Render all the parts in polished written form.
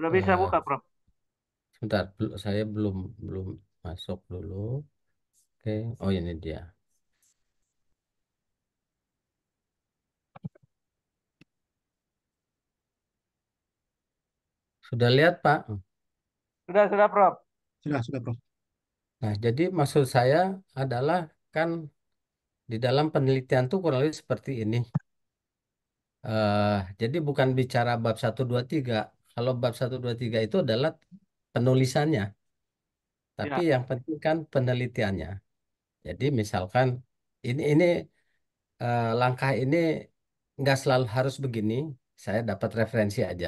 Udah bisa Eh, buka, Prof. sebentar, saya belum belum masuk dulu. Oke, oh ini dia. Sudah lihat, Pak? Sudah, Prof. Sudah, Prof. Nah, jadi maksud saya adalah kan di dalam penelitian tuh kurang lebih seperti ini. Jadi bukan bicara bab satu 2 3. Kalau bab satu 2 3 itu adalah penulisannya, tapi Ya, yang penting kan penelitiannya. Jadi misalkan ini langkah ini nggak selalu harus begini. Saya dapat referensi aja.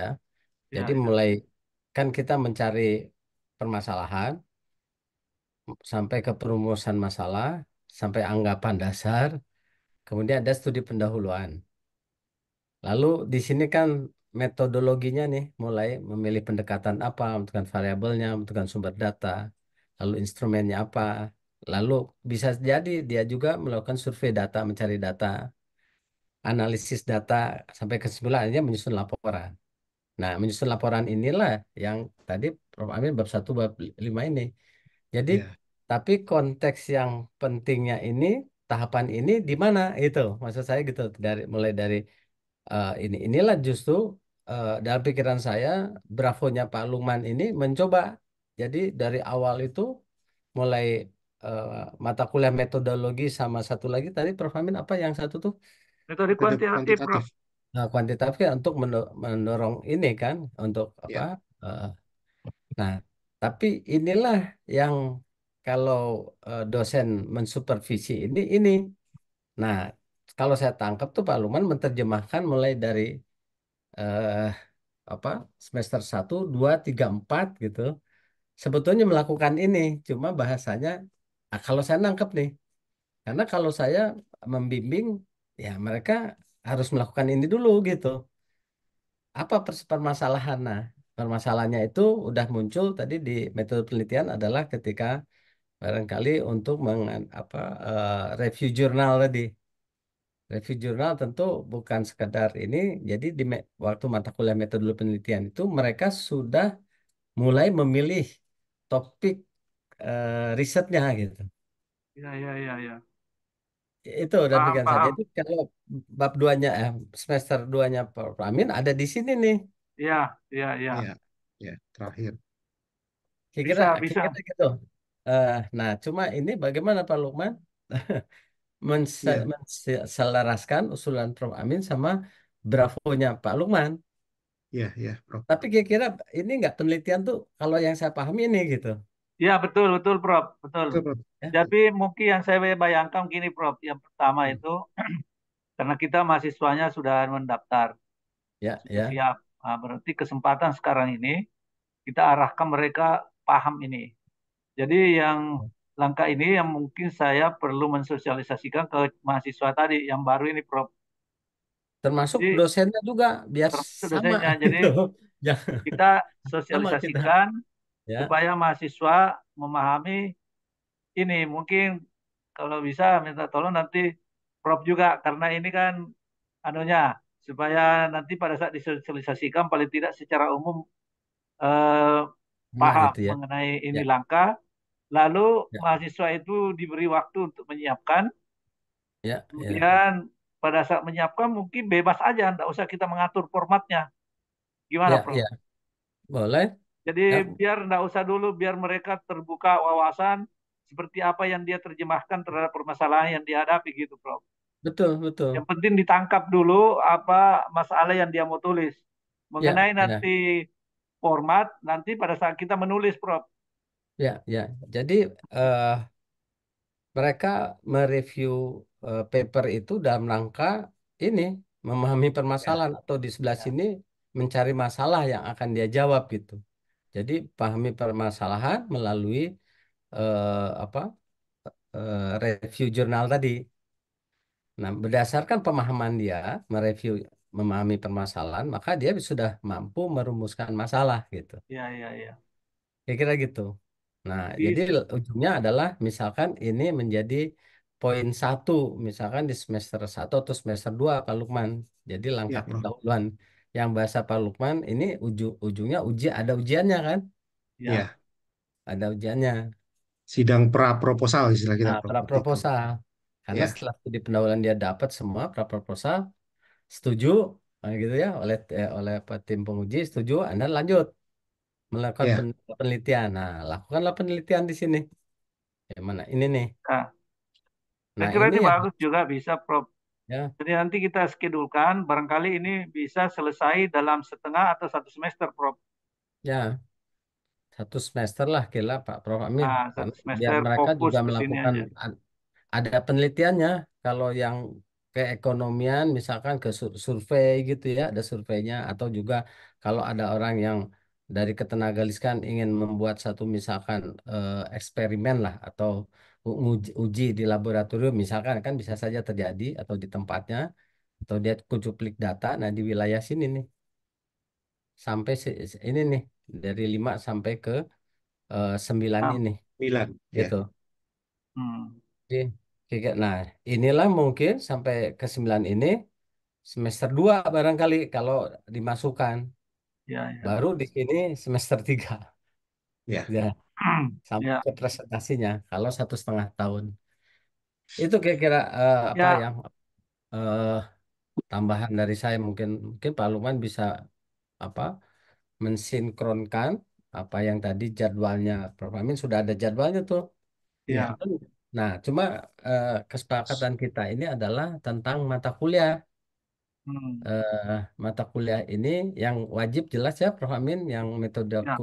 Jadi ya, ya. mulai kan kita mencari permasalahan sampai ke perumusan masalah, sampai anggapan dasar, kemudian ada studi pendahuluan. Lalu di sini kan metodologinya nih mulai memilih pendekatan apa, menentukan variabelnya, menentukan sumber data, lalu instrumennya apa. Lalu bisa jadi dia juga melakukan survei data, mencari data, analisis data sampai kesimpulan akhirnya menyusun laporan. Nah, menyusun laporan inilah yang tadi Prof. Amin bab satu bab 5 ini. Jadi, Ya, tapi konteks yang pentingnya ini, tahapan ini di mana itu? Maksud saya gitu, mulai dari inilah justru dalam pikiran saya Bravonya Pak Lukman ini mencoba. Jadi dari awal itu mulai eh, mata kuliah metodologi sama satu lagi tadi Prof. Amin apa yang satu tuh Metode kuantitatif, Prof. kuantitatif. kuantitatif ya untuk mendorong ini kan untuk apa? Ya, eh, nah, tapi inilah yang kalau dosen mensupervisi ini. Nah, kalau saya tangkap tuh Pak Luman menerjemahkan mulai dari eh, apa semester satu 2 3 4 gitu. Sebetulnya melakukan ini, cuma bahasanya kalau saya nangkep nih. Karena kalau saya membimbing ya mereka harus melakukan ini dulu gitu. Apa permasalahan? Nah, permasalahannya itu udah muncul tadi di metode penelitian adalah ketika barangkali untuk review jurnal tadi. Review jurnal tentu bukan sekedar ini. Jadi di waktu mata kuliah metode penelitian itu mereka sudah mulai memilih topik risetnya gitu. Ya, ya, ya, ya. Itu udah Paham, pikiran saya. paham. Jadi kalau bab duanya semester duanya Pak Amin ada di sini nih. Ya, ya, ya. ya, ya. Terakhir. Kira-kira Bisa, bisa. kira-kira gitu. Nah, cuma ini bagaimana Pak Lukman Ya, menselaraskan usulan Prof Amin sama Bravonya Pak Lukman. ya, Prof. Tapi kira-kira ini nggak penelitian tuh kalau yang saya pahami ini gitu. Ya, betul, betul, Prof. Betul. Betul, Prof. Ya, Jadi mungkin yang saya bayangkan gini, Prof. Yang pertama hmm, itu, karena kita mahasiswanya sudah mendaftar, ya, sudah ya. siap. Nah, berarti kesempatan sekarang ini kita arahkan mereka paham ini. Jadi yang langkah ini yang mungkin saya perlu mensosialisasikan ke mahasiswa tadi yang baru ini, Prof. Termasuk Jadi dosennya juga biar termasuk sama dosennya. Jadi gitu. Jangan kita sama kita. sosialisasikan Ya, supaya mahasiswa memahami ini. Mungkin kalau bisa minta tolong nanti Prof juga karena ini kan anunya supaya nanti pada saat disosialisasikan paling tidak secara umum eh, sama paham gitu ya. mengenai ini Ya, langkah. Lalu ya, mahasiswa itu diberi waktu untuk menyiapkan. ya, ya. Kemudian pada saat menyiapkan mungkin bebas aja, tidak usah kita mengatur formatnya. Gimana, Ya, Prof? ya. Boleh. Jadi Ya, biar tidak usah dulu, biar mereka terbuka wawasan seperti apa yang dia terjemahkan terhadap permasalahan yang dihadapi gitu, Prof. betul, betul. Yang penting ditangkap dulu apa masalah yang dia mau tulis. Ya, Mengenai ya, nanti format, nanti pada saat kita menulis, Prof. ya, ya. Jadi eh, mereka mereview paper itu dalam rangka ini memahami Ya, permasalahan atau di sebelah Ya, sini mencari masalah yang akan dia jawab gitu. Jadi pahami permasalahan melalui apa review jurnal tadi. Nah, berdasarkan pemahaman dia mereview memahami permasalahan, maka dia sudah mampu merumuskan masalah gitu. ya, ya, ya. Kira-kira gitu. Nah, jadi Bis, ujungnya adalah misalkan ini menjadi poin satu, misalkan di semester satu atau semester 2 Pak Lukman. Jadi langkah ya, Prof. pendahuluan. yang bahasa Pak Lukman ini ujungnya ada ujiannya kan? Ya, Ya, Ada ujiannya. sidang pra proposal istilah kita, Nah, Prof. pra Seperti itu. proposal. Karena Ya, setelah studi pendahuluan dia dapat semua pra proposal, setuju, gitu ya, oleh tim penguji, setuju, Anda lanjut melakukan ya, penelitian. Nah, lakukanlah penelitian di sini. Yang mana? Ini nih. nah, saya Nah, kira ini ini yang bagus juga bisa, Prof. ya, Jadi nanti kita schedulekan, barangkali ini bisa selesai dalam setengah atau satu semester, Prof. ya 1 semester lah kira Pak Prof Amin. Nah, Karena satu biar semester mereka fokus juga ke sini melakukan aja. ada penelitiannya. Kalau yang keekonomian misalkan ke survei gitu ya, ada surveinya atau juga kalau ada orang yang dari ketenagalistrikan ingin membuat satu misalkan eksperimen lah atau uji di laboratorium misalkan kan bisa saja terjadi atau di tempatnya atau dia kucuplik data nah di wilayah sini nih sampai ini nih dari 5 sampai ke 9 Nah, ini Milan. Ya, gitu. hmm, Oke. Nah, inilah mungkin sampai ke 9 ini semester 2 barangkali kalau dimasukkan. ya, ya. Baru di sini semester 3 ya, ya sampai Ya, ke presentasinya kalau 1,5 tahun. Itu kira-kira apa ya, yang eh, tambahan dari saya mungkin mungkin Pak Luman bisa apa mensinkronkan apa yang tadi jadwalnya Prof Amin sudah ada jadwalnya tuh. ya. ya, Nah, cuma kesepakatan kita ini adalah tentang mata kuliah. hmm, Mata kuliah ini yang wajib jelas ya, Prof Amin, yang ya,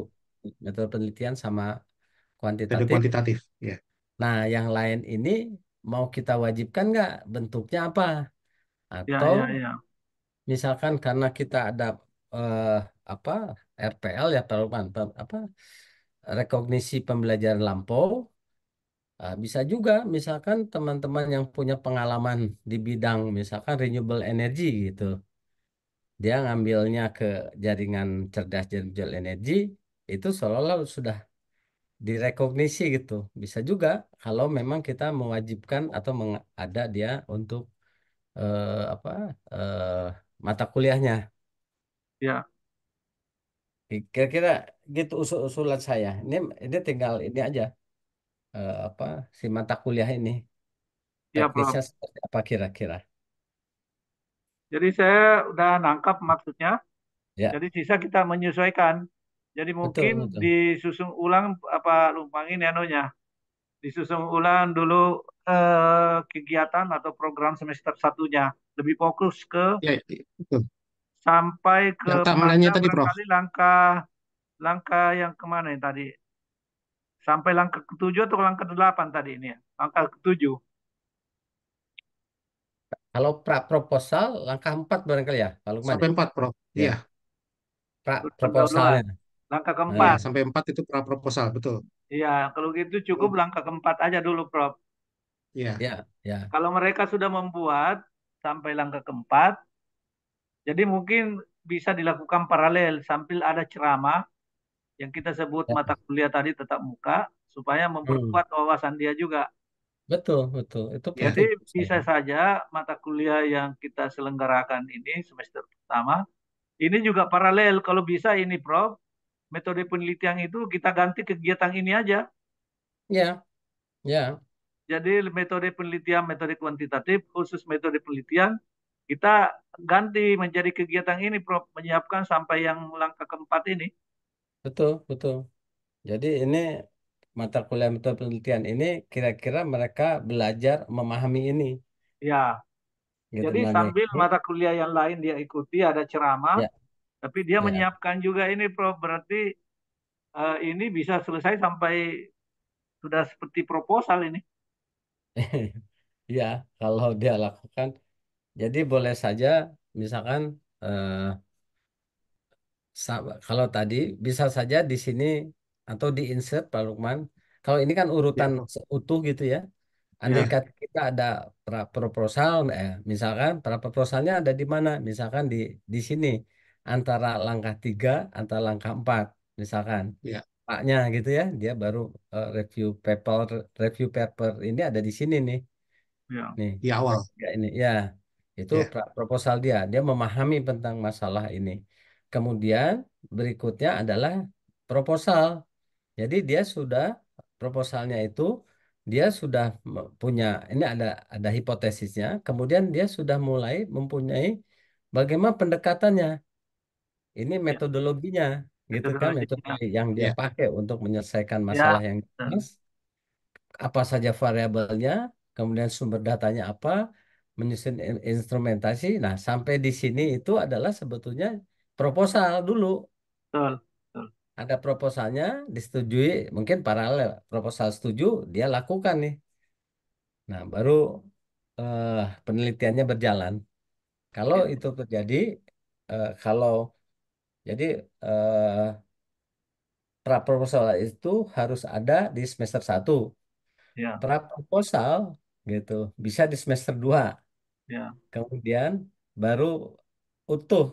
metode penelitian sama Metode kuantitatif. kuantitatif. Ya, Nah, yang lain ini mau kita wajibkan nggak bentuknya apa? ya, Atau ya, ya, misalkan karena kita ada eh, apa RPL ya, Pak Lukman, apa rekognisi pembelajaran lampau. Bisa juga misalkan teman-teman yang punya pengalaman di bidang misalkan renewable energy gitu. Dia ngambilnya ke jaringan cerdas renewable energy itu seolah-olah sudah direkognisi gitu. Bisa juga kalau memang kita mewajibkan atau ada dia untuk apa eh, mata kuliahnya. ya, Kira-kira gitu usulan saya. Ini tinggal ini aja apa si mata kuliah ini ya, Prof. teknisnya seperti apa kira-kira. Jadi saya udah nangkap maksudnya. Ya, Jadi sisa kita menyesuaikan. Jadi betul mungkin betul. disusun ulang apa lumpangin anunya. Disusun ulang dulu kegiatan atau program semester satunya. Lebih fokus ke ya, betul. sampai ke Yang mana timelinenya tadi, Prof. barangkali langkah langkah yang kemana yang tadi? Sampai langkah ketujuh atau langkah ke-8 tadi ini ya? Langkah ketujuh. Kalau pra proposal langkah 4 barangkali ya, Pak Lukman Sampai ya. 4, Prof. Ya, Iya, pra Pendahuluan. proposalnya. Langkah iya. Nah, keempat. Sampai 4 itu pra proposal, betul. Iya, kalau gitu cukup Belum. langkah keempat aja dulu, Prof. Iya, ya, ya, Kalau mereka sudah membuat sampai langkah keempat, jadi mungkin bisa dilakukan paralel sambil ada ceramah yang kita sebut ya. mata kuliah tadi tetap muka, supaya Hmm, memperkuat wawasan dia juga. betul, betul. Itu iya, Jadi penting menurut bisa saya. saja mata kuliah yang kita selenggarakan ini semester pertama, ini juga paralel. Kalau bisa ini, Prof, metode penelitian itu kita ganti kegiatan ini aja. Ya, ya, Jadi metode penelitian, metode kuantitatif, khusus metode penelitian, kita ganti menjadi kegiatan ini, Prof, menyiapkan sampai yang langkah keempat ini. betul, betul. Jadi ini mata kuliah metode penelitian ini kira-kira mereka belajar memahami ini, Ya, gitu. jadi Nah, sambil ini, mata kuliah yang lain dia ikuti, ada ceramah, ya, tapi dia ya, menyiapkan juga ini, Prof. Berarti ini bisa selesai sampai sudah seperti proposal ini. ya. Kalau dia lakukan, jadi boleh saja, misalkan. eh, Kalau tadi bisa saja di sini atau di insert Pak Lukman. Kalau ini kan iya, urutan Prof. utuh gitu ya. Andai Iya, kata kita ada proposal, misalkan pra proposalnya ada di mana? Misalkan di sini antara langkah 3, antara langkah 4, misalkan iya. Paknya gitu ya. Dia baru review paper ini ada di sini nih, Ya, nih Di awal. ya ini ya Itu Ya, proposal dia. Dia memahami tentang masalah ini. Kemudian berikutnya adalah proposal. Jadi dia sudah proposalnya itu dia sudah punya ini ada hipotesisnya. Kemudian dia sudah mulai mempunyai bagaimana pendekatannya. Ini Ya, metodologinya, gitu kan? Metode metodologinya. yang dia ya, pakai untuk menyelesaikan masalah Ya, yang betul. jelas, apa saja variabelnya, kemudian sumber datanya apa, menyusun instrumentasi. Nah, sampai di sini itu adalah sebetulnya proposal dulu. Betul. Betul. Ada proposalnya, disetujui, mungkin paralel. Proposal setuju, dia lakukan nih. Nah, baru eh, penelitiannya berjalan. Kalau Oke. itu terjadi, kalau jadi eh, pra-proposal itu harus ada di semester 1. Ya, Pra-proposal gitu bisa di semester 2. ya, Kemudian baru utuh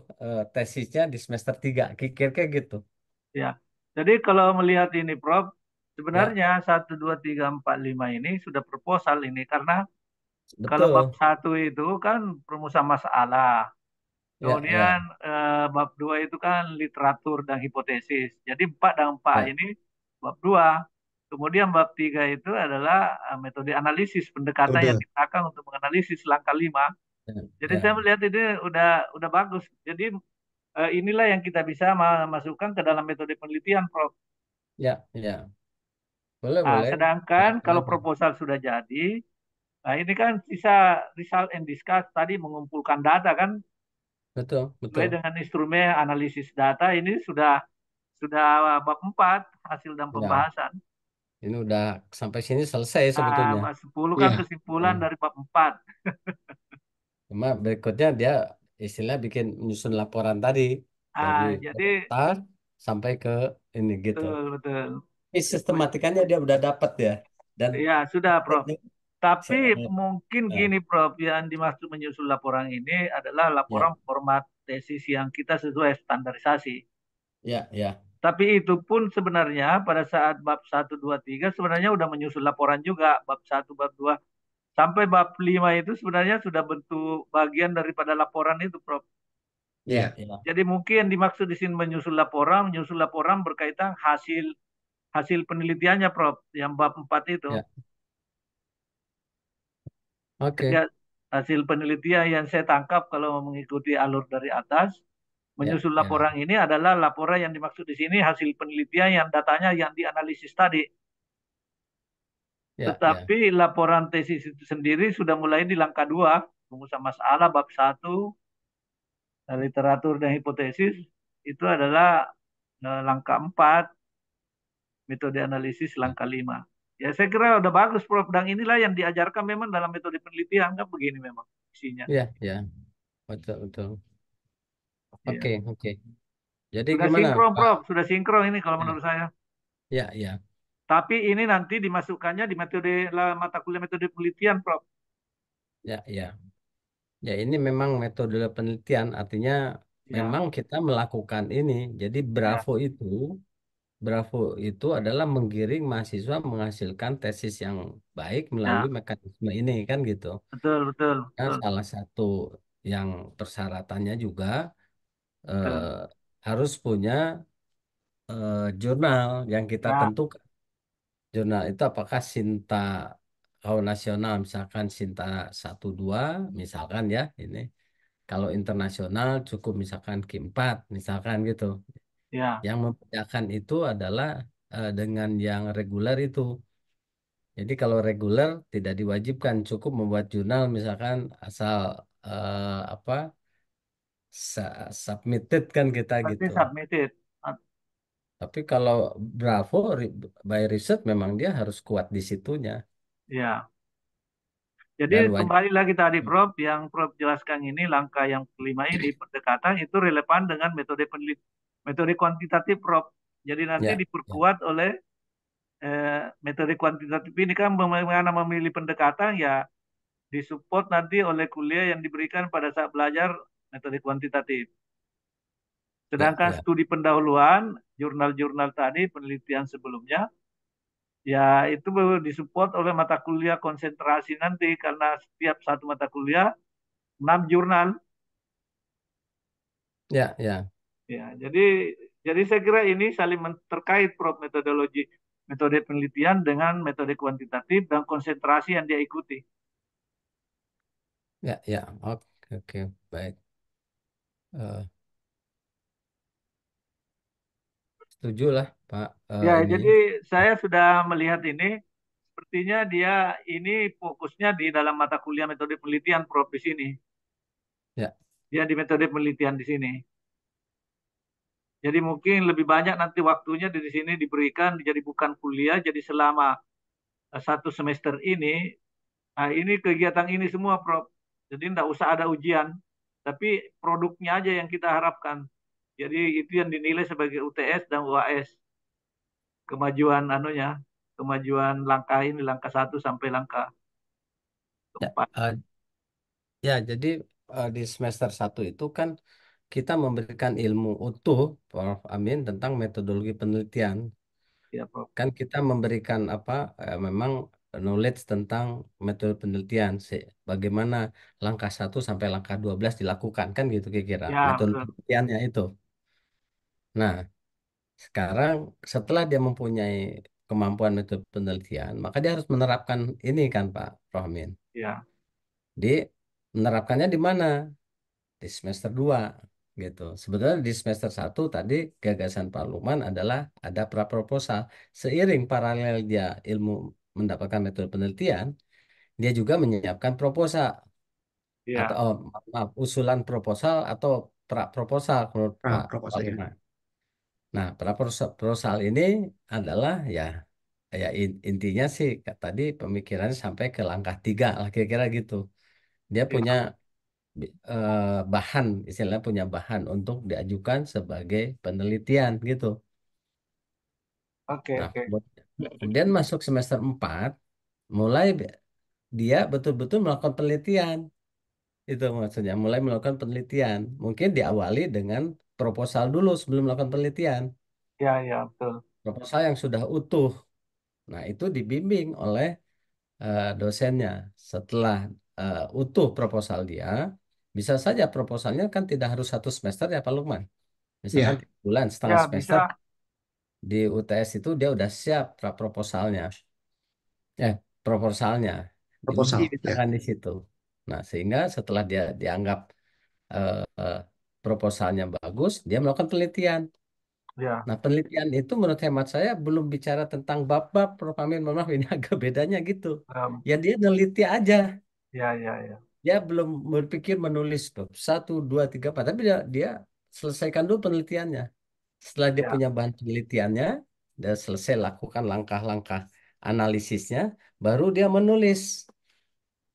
tesisnya di semester 3. Kira kayak gitu. ya. Jadi kalau melihat ini, Prof, Ya, sebenarnya 1, 2, 3, 4, 5 ini sudah proposal ini karena kalau bab betul. satu itu kan perumusan masalah. Ya, Kemudian ya, bab 2 itu kan literatur dan hipotesis. Jadi 4 dan 4 ya, ini bab 2. Kemudian bab 3 itu adalah metode analisis pendekatan yang metode. digunakan untuk menganalisis langkah 5. ya, Jadi saya ya, melihat ini udah bagus. Jadi inilah yang kita bisa masukkan ke dalam metode penelitian, Prof. ya, ya. Boleh, Nah, boleh. sedangkan Silakan kalau aja. proposal sudah jadi, nah ini kan sisa result and discuss tadi mengumpulkan data kan Betul, sesuai betul. dengan instrumen analisis data ini sudah bab 4 hasil dan Ya, pembahasan. ini udah sampai sini selesai Nah, sebetulnya. bab 10 kan Iya, kesimpulan Hmm. dari bab 4. Cuma berikutnya dia istilah bikin menyusun laporan tadi dari Jadi daftar sampai ke ini gitu. betul betul. Ini sistematikanya dia udah dapat ya. Dan Ya, sudah, Prof. Tapi se- mungkin nah, gini, Prof, yang dimaksud menyusun laporan ini adalah ya, laporan format tesis yang kita sesuai standarisasi. ya, ya, Tapi itu pun sebenarnya pada saat bab 1, 2, 3 sebenarnya udah menyusun laporan juga. Bab 1, bab 2 sampai bab 5 itu sebenarnya sudah bentuk bagian daripada laporan itu, Prof. ya, iya, ya, Jadi mungkin yang dimaksud di sini menyusun laporan berkaitan hasil hasil penelitiannya, Prof. Yang bab 4 itu. ya. Oke. Sehingga hasil penelitian yang saya tangkap kalau mengikuti alur dari atas, Ya, menyusun ya, laporan ini adalah laporan yang dimaksud di sini hasil penelitian yang datanya yang dianalisis tadi. ya, ya, Tetapi laporan tesis itu sendiri sudah mulai di langkah 2, rumusan masalah bab 1, literatur dan hipotesis, itu adalah langkah 4, metode analisis langkah 5. Ya saya kira udah bagus, Prof. Dan inilah yang diajarkan memang dalam metode penelitian, kan begini memang isinya. ya, ya. Betul, betul. Iya. Oke, oke. Jadi Sudah gimana, sinkron, Pak? Prof. Sudah sinkron ini kalau Ya, menurut saya. ya, ya, Tapi ini nanti dimasukkannya di metode mata kuliah metode penelitian, Prof. ya, ya. Ya, ini memang metode penelitian, artinya Ya, memang kita melakukan ini. Jadi ya, Bravo itu adalah menggiring mahasiswa menghasilkan tesis yang baik melalui ya. mekanisme ini kan gitu. Betul, betul, Nah, betul, salah satu yang persyaratannya juga betul. eh, harus punya jurnal yang kita Ya, tentukan. Jurnal itu apakah Sinta kalau nasional misalkan Sinta 1 2 misalkan ya ini. Kalau internasional cukup misalkan Q4 misalkan gitu. ya. Yang membedakan itu adalah dengan yang reguler itu. Jadi kalau reguler tidak diwajibkan cukup membuat jurnal misalkan asal apa submitted kan kita Berarti gitu. submitted. Tapi kalau Bravo by Research memang dia harus kuat di situnya Ya. Jadi dan wajib. kembali lagi tadi, Prof, yang Prof jelaskan ini langkah yang kelima ini pendekatan itu relevan dengan metode kuantitatif, Prof. Jadi nanti Ya, ya, diperkuat oleh metode kuantitatif ini kan bagaimana memilih pendekatan ya disupport nanti oleh kuliah yang diberikan pada saat belajar metode kuantitatif. ya, Sedangkan ya, studi pendahuluan, jurnal-jurnal tadi, penelitian sebelumnya, ya itu disupport oleh mata kuliah konsentrasi nanti karena setiap satu mata kuliah 6 jurnal. Ya, ya, Ya, jadi saya kira ini saling terkait, Prof, metodologi, metode penelitian dengan metode kuantitatif dan konsentrasi yang dia ikuti. ya, ya. Oke, oke, baik. Eh, Setuju lah, Pak. Ya, Ini. jadi saya sudah melihat ini, sepertinya dia ini fokusnya di dalam mata kuliah metode penelitian, Prof, di sini. Ya, Dia di metode penelitian di sini. Jadi mungkin lebih banyak nanti waktunya di sini diberikan, jadi bukan kuliah, jadi selama 1 semester ini, nah ini kegiatan ini semua, Prof. Jadi tidak usah ada ujian, tapi produknya aja yang kita harapkan. Jadi itu yang dinilai sebagai UTS dan UAS, kemajuan anunya, kemajuan langkah ini, langkah 1 sampai langkah 4. ya. Ya, jadi di semester 1 itu kan kita memberikan ilmu utuh, Prof. Amin, tentang metodologi penelitian. Ya, Prof. Kan kita memberikan apa, memang knowledge tentang metode penelitian, bagaimana langkah 1 sampai langkah 12 dilakukan, kan gitu kira-kira, Ya, metode betul. penelitiannya itu. Nah, sekarang setelah dia mempunyai kemampuan metode penelitian, maka dia harus menerapkan ini kan Pak Prof. Amin. Ya, Di menerapkannya di mana? Di semester 2 gitu. Sebenarnya di semester 1 tadi gagasan Pak Luman adalah ada praproposal. Seiring paralel dia ilmu mendapatkan metode penelitian, dia juga menyiapkan proposal atau ya, maaf, usulan proposal atau praproposal menurut Ah, Pak proposal ya. Luman. Nah, praproposal ini adalah ya intinya sih tadi pemikirannya sampai ke langkah 3 lah kira-kira gitu. Dia punya ya. bahan, istilahnya punya bahan untuk diajukan sebagai penelitian gitu. Oke, Nah, oke. kemudian masuk semester 4 mulai dia betul-betul melakukan penelitian. Itu maksudnya, mulai melakukan penelitian. Mungkin diawali dengan proposal dulu sebelum melakukan penelitian. Ya, ya, betul. Proposal yang sudah utuh. Nah, itu dibimbing oleh dosennya. Setelah utuh proposal dia, bisa saja proposalnya kan tidak harus 1 semester ya Pak Lukman. Misalkan Iya, 3 bulan, setengah Ya, semester bisa. di UTS itu dia udah siap proposalnya. Eh, proposalnya diuji proposal ya. misalkan di situ. Nah, sehingga setelah dia dianggap eh, proposalnya bagus, dia melakukan penelitian. Ya, Nah, penelitian itu menurut hemat saya belum bicara tentang bab-bab, Prof. Amin, mohon maaf ini agak bedanya gitu. Ya dia neliti aja. ya, ya, ya. Dia belum berpikir menulis bab 1, 2, 3, 4. Tapi dia selesaikan dulu penelitiannya. Setelah dia Ya, punya bahan penelitiannya, dia selesai lakukan langkah-langkah analisisnya, baru dia menulis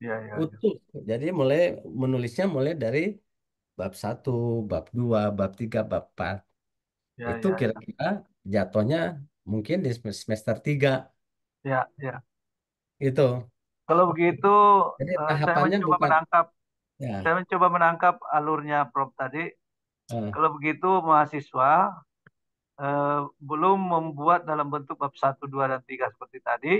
ya, ya, ya. utuh. Jadi menulisnya mulai dari bab 1, bab 2, bab 3, bab 4. Ya, Itu ya, ya. kira-kira jatuhnya mungkin di semester 3 Ya, ya. itu. Kalau begitu, Jadi saya tahapannya mencoba bukan menangkap, ya. alurnya Prof tadi. eh, Kalau begitu, mahasiswa belum membuat dalam bentuk bab 1, 2, dan 3 seperti tadi,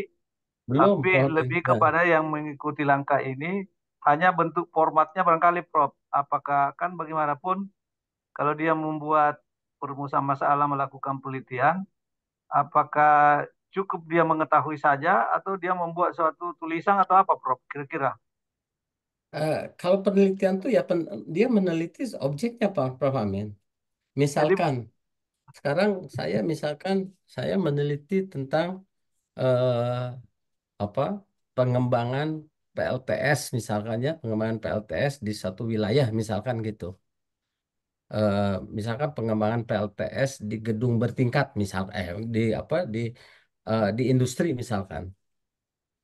belum, tapi Prof. lebih Ya. kepada yang mengikuti langkah ini, hanya bentuk formatnya barangkali, Prof. Apakah kan bagaimanapun, kalau dia membuat perumusan masalah melakukan penelitian, apakah cukup dia mengetahui saja atau dia membuat suatu tulisan atau apa, Prof? Kira-kira. Kalau penelitian tuh ya dia meneliti objeknya Pak Prof. Amin. Jadi, Misalkan sekarang misalkan saya meneliti tentang eh, apa pengembangan PLTS misalkan ya pengembangan PLTS di satu wilayah misalkan gitu. Eh, Misalkan pengembangan PLTS di gedung bertingkat misal di industri misalkan.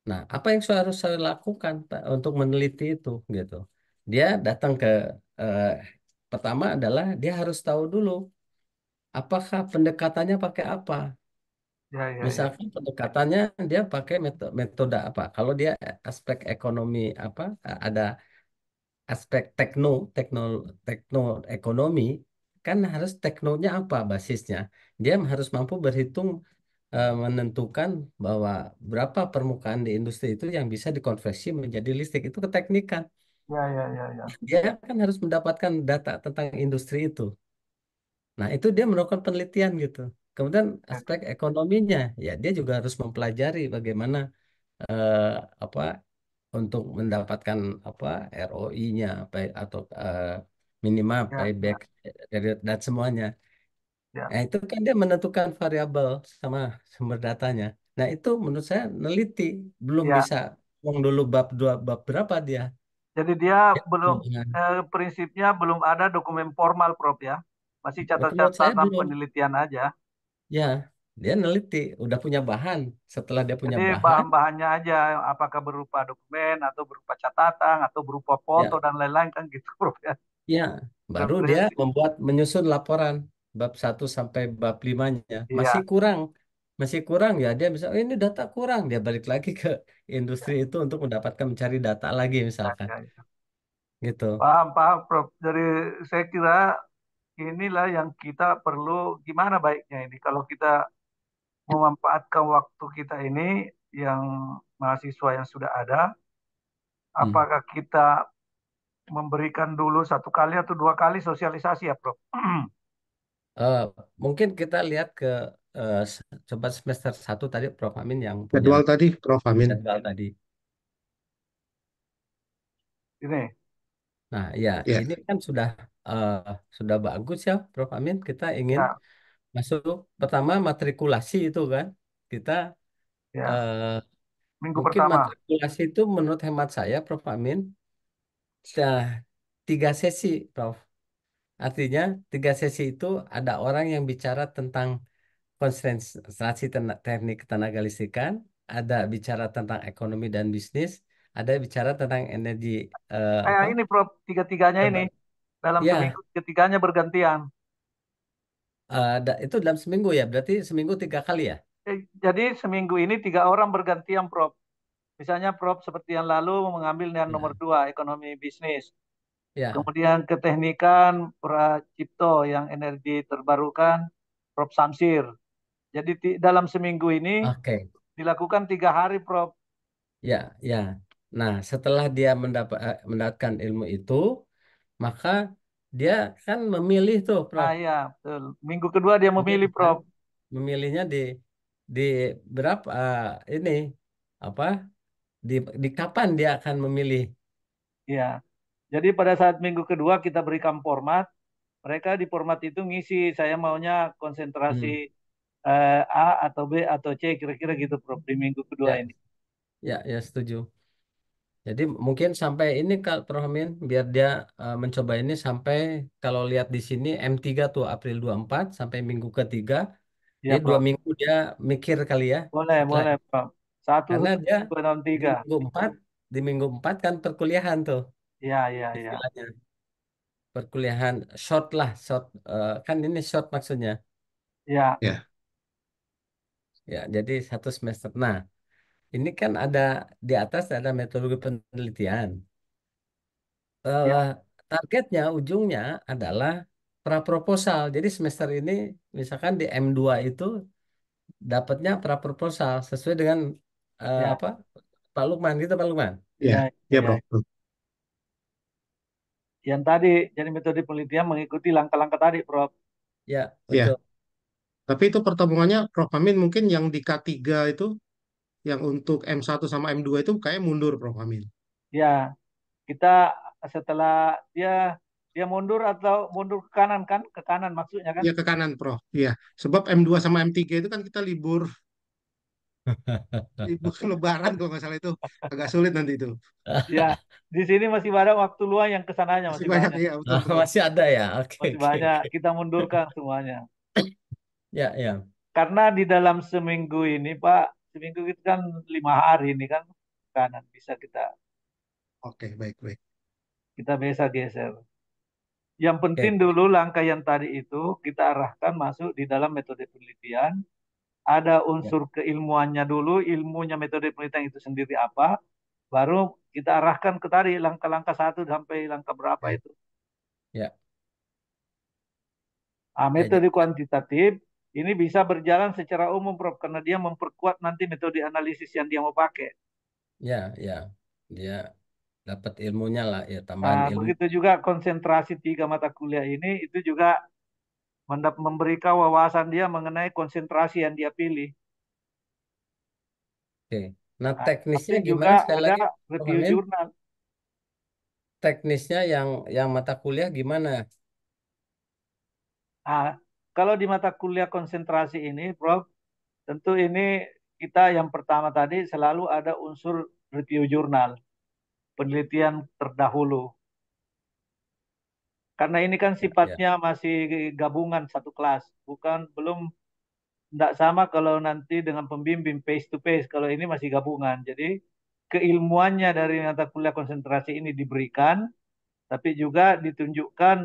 Nah, apa yang harus saya lakukan Pak, untuk meneliti itu gitu. Dia datang ke eh, pertama adalah dia harus tahu dulu apakah pendekatannya pakai apa. ya, ya, ya, Misalkan pendekatannya dia pakai metode apa? Kalau dia aspek ekonomi apa ada aspek tekno tekno ekonomi kan harus teknonya apa basisnya. Dia harus mampu berhitung menentukan bahwa berapa permukaan di industri itu yang bisa dikonversi menjadi listrik itu keteknikan. Ya, ya, ya, ya. Dia kan harus mendapatkan data tentang industri itu. Nah, itu dia melakukan penelitian gitu. Kemudian aspek ekonominya, ya dia juga harus mempelajari bagaimana eh, apa untuk mendapatkan apa ROI-nya atau minimal Ya, payback ya, dan semuanya. ya, Nah, itu kan dia menentukan variabel sama sumber datanya. Nah, itu menurut saya neliti, belum ya. bisa ngomong dulu bab dua bab berapa dia. Jadi dia belum Ya, prinsipnya belum ada dokumen formal, Prof ya. Masih menurut saya catatan belum. penelitian aja. Ya, dia neliti, udah punya bahan. Setelah dia punya Jadi bahan, bahan-bahannya aja, apakah berupa dokumen atau berupa catatan atau berupa foto ya, dan lain-lain kan gitu, Prof ya. ya, baru dia Prinsip. menyusun laporan bab 1 sampai bab 5-nya. Masih Iya, kurang, masih kurang ya. Dia bisa, oh, ini data kurang. Dia balik lagi ke industri itu untuk mendapatkan mencari data lagi ya, misalkan, ya, ya. gitu. Paham, paham, Prof. Jadi saya kira inilah yang kita perlu, gimana baiknya ini kalau kita memanfaatkan waktu kita ini yang mahasiswa yang sudah ada, Hmm. apakah kita memberikan dulu 1 kali atau 2 kali sosialisasi ya, Prof? Eh, Mungkin kita lihat ke coba semester 1 tadi Prof Amin yang punya Jadwal tadi, Prof. Amin. jadwal tadi. Ini, Nah, ya Ya, ini kan eh, sudah bagus ya, Prof Amin. Kita ingin ya, masuk pertama matrikulasi itu kan. Kita ya, eh, minggu mungkin pertama. matrikulasi itu menurut hemat saya, Prof Amin, sudah 3 sesi, Prof. Artinya 3 sesi itu ada orang yang bicara tentang konsentrasi teknik ketenaga listrikan, ada bicara tentang ekonomi dan bisnis, ada bicara tentang energi Kayak apa? ini, Prof, tiga-tiganya ini. terba- Dalam seminggu, Ya, tiga-tiganya bergantian. itu dalam seminggu ya, berarti seminggu 3 kali ya? Jadi seminggu ini 3 orang bergantian, Prof. Misalnya Prof seperti yang lalu mengambil yang nomor Ya, 2, ekonomi bisnis. ya, Kemudian keteknikan Pracipto yang energi terbarukan, Prof Samsir. Jadi dalam seminggu ini oke, dilakukan 3 hari, Prof. ya, ya. Nah, setelah dia mendapatkan ilmu itu, maka dia kan memilih tuh, Nah, Prof. iya, betul. Minggu kedua dia memilih, Memilih kan, Prof. memilihnya di berapa ini apa? Di di kapan dia akan memilih? Iya. Jadi pada saat minggu kedua kita berikan format, mereka di format itu ngisi, saya maunya konsentrasi Hmm. A atau B atau C, kira-kira gitu, Prof, di minggu kedua Ya, ini. ya, ya setuju. Jadi mungkin sampai ini Kak Prof Amin, biar dia mencoba ini sampai kalau lihat di sini M3 tuh April 24 sampai minggu ketiga. Iya, Jadi dua Prof. minggu dia mikir kali ya Boleh, setelah boleh, Prof. Satu, karena dia dua, enam, di tiga. minggu 4 di minggu 4 kan perkuliahan tuh Iya, iya, iya. istilahnya. Perkuliahan short lah, short kan ini short maksudnya. Iya, ya, Ya, jadi 1 semester. Nah, ini kan ada di atas ada metodologi penelitian. iya, eh, Targetnya ujungnya adalah praproposal. Jadi semester ini misalkan di M2 itu dapatnya praproposal sesuai dengan iya, apa Pak Lukman gitu Pak Lukman. iya, ya, ya, iya. Prof. Yang tadi, jadi metode penelitian mengikuti langkah-langkah tadi, Prof. Ya, Ya, betul. tapi itu pertemuannya Prof. Amin mungkin yang di K3 itu, yang untuk M1 sama M2 itu kayak mundur, Prof. Amin. Ya, kita setelah dia dia mundur atau mundur ke kanan kan? Ke kanan maksudnya kan? Iya ke kanan, Prof. Iya, sebab M2 sama M3 itu kan kita libur, libur Lebaran kalau nggak salah itu agak sulit nanti itu. Ya, di sini masih ada waktu luang yang kesananya Masih masih banyak, banyak. iya betul, betul. Masih ada ya. Oke, Masih oke, banyak. oke. Kita mundurkan semuanya. Ya, ya. Karena di dalam seminggu ini, Pak, seminggu itu kan 5 hari ini kan kanan bisa kita Oke, baik, baik. kita bisa geser. Yang penting Oke. dulu langkah yang tadi itu kita arahkan masuk di dalam metode penelitian. Ada Ya, unsur keilmuannya dulu, ilmunya metode penelitian itu sendiri apa, baru kita arahkan ke tadi langkah-langkah 1 sampai langkah berapa Ya, itu. ya, Ah, ya, metode kuantitatif ini bisa berjalan secara umum, Prof, karena dia memperkuat nanti metode analisis yang dia mau pakai. ya, ya. Ya. dapat ilmunya lah ya, tambahan Nah, ilmu. begitu juga konsentrasi tiga mata kuliah ini itu juga memberikan wawasan dia mengenai konsentrasi yang dia pilih. Oke. Nah, Nah, tapi teknisnya juga gimana sekali ada lagi, Prof. review Amin? jurnal. Teknisnya yang mata kuliah gimana? Nah, kalau di mata kuliah konsentrasi ini, Prof, tentu ini kita yang pertama tadi selalu ada unsur review jurnal, penelitian terdahulu. Karena ini kan Ya, sifatnya masih gabungan satu kelas, bukan belum tidak sama kalau nanti dengan pembimbing face to face. Kalau ini masih gabungan. Jadi keilmuannya dari mata kuliah konsentrasi ini diberikan, tapi juga ditunjukkan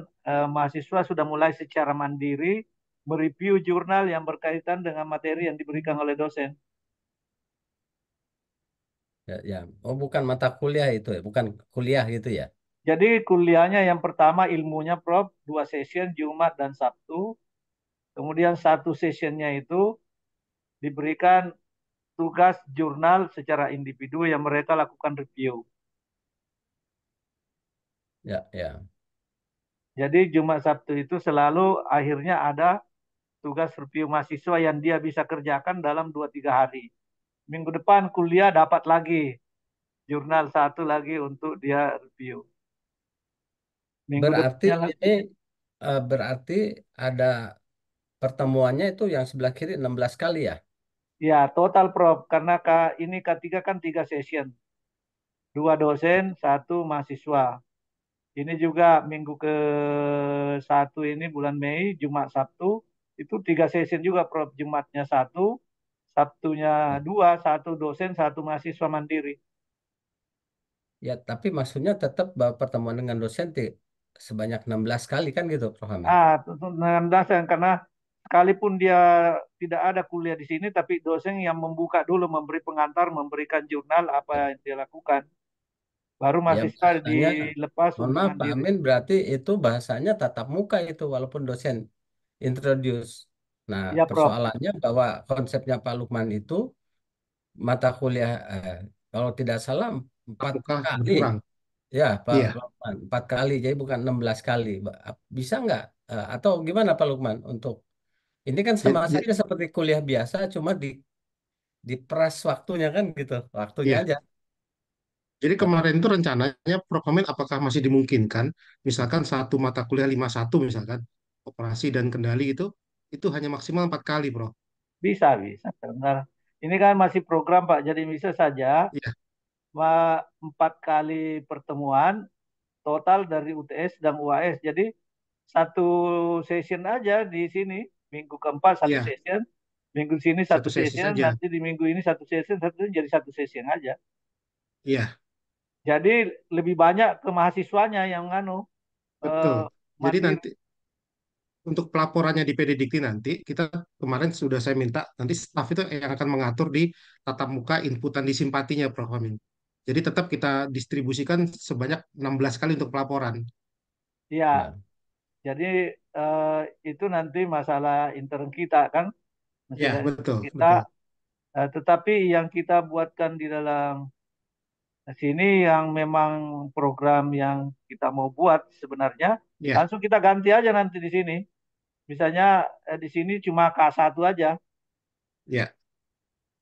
mahasiswa sudah mulai secara mandiri mereview jurnal yang berkaitan dengan materi yang diberikan oleh dosen. ya, ya. Oh, bukan mata kuliah itu ya, bukan kuliah gitu ya. Jadi kuliahnya yang pertama ilmunya Prof, dua session Jumat dan Sabtu. Kemudian satu sessionnya itu diberikan tugas jurnal secara individu yang mereka lakukan review. Ya, ya. Jadi Jumat Sabtu itu selalu akhirnya ada tugas review mahasiswa yang dia bisa kerjakan dalam 2 3 hari. Minggu depan kuliah dapat lagi jurnal satu lagi untuk dia review. Minggu Berarti depannya ini berarti ada pertemuannya itu yang sebelah kiri 16 kali ya? ya total Prof karena ini K3 kan 3 session. Dua dosen, satu mahasiswa. Ini juga minggu ke 1 ini bulan Mei, Jumat Sabtu, itu 3 session juga Prof. Jumatnya satu, Sabtunya Ya, dua, satu dosen, satu mahasiswa mandiri. ya, tapi maksudnya tetap bahwa pertemuan dengan dosen sebanyak 16 kali kan gitu, Prof. Amin? Tentu dengan dosen karena sekalipun dia tidak ada kuliah di sini, tapi dosen yang membuka dulu, memberi pengantar, memberikan jurnal apa Ya, yang dia lakukan. Baru ya mahasiswa bahasanya, dilepas mohon untuk maaf Pak mandiri. Amin, berarti itu bahasanya tatap muka itu walaupun dosen introduce. Nah, Ya, Prof. persoalannya bahwa konsepnya Pak Lukman itu mata kuliah, kalau tidak salah empat Muka kali. berkurang. Ya, Pak Iya, Lukman, 4 kali, jadi bukan 16 kali. Bisa nggak? Atau gimana Pak Lukman? Untuk ini kan sama jadi, saja seperti kuliah biasa, cuma diperas waktunya kan gitu, waktunya iya. aja. Jadi kemarin itu rencananya Prof. Amin apakah masih dimungkinkan, misalkan satu mata kuliah 51 misalkan, operasi dan kendali itu hanya maksimal 4 kali, Prof. Bisa, bisa. Karena ini kan masih program, Pak. Jadi bisa saja Iya, 4 kali pertemuan total dari UTS dan UAS. Jadi satu session aja di sini. Minggu keempat satu iya, session. Minggu sini satu satu sesi session. saja. Nanti di minggu ini satu session. Satu jadi satu session aja. Iya, Jadi lebih banyak ke mahasiswanya yang betul. eh, Jadi mandiri. nanti untuk pelaporannya di PD Dikti nanti, kita kemarin sudah saya minta, nanti staf itu yang akan mengatur di tatap muka inputan di simpatinya, Prof. Amin. Jadi tetap kita distribusikan sebanyak 16 kali untuk pelaporan. Ya, Ya, jadi eh, itu nanti masalah intern kita kan. Ya, Masalah intern betul, kita. betul. Tetapi yang kita buatkan di dalam sini yang memang program yang kita mau buat sebenarnya Ya, langsung kita ganti aja nanti di sini. Misalnya di sini cuma K1 aja. ya,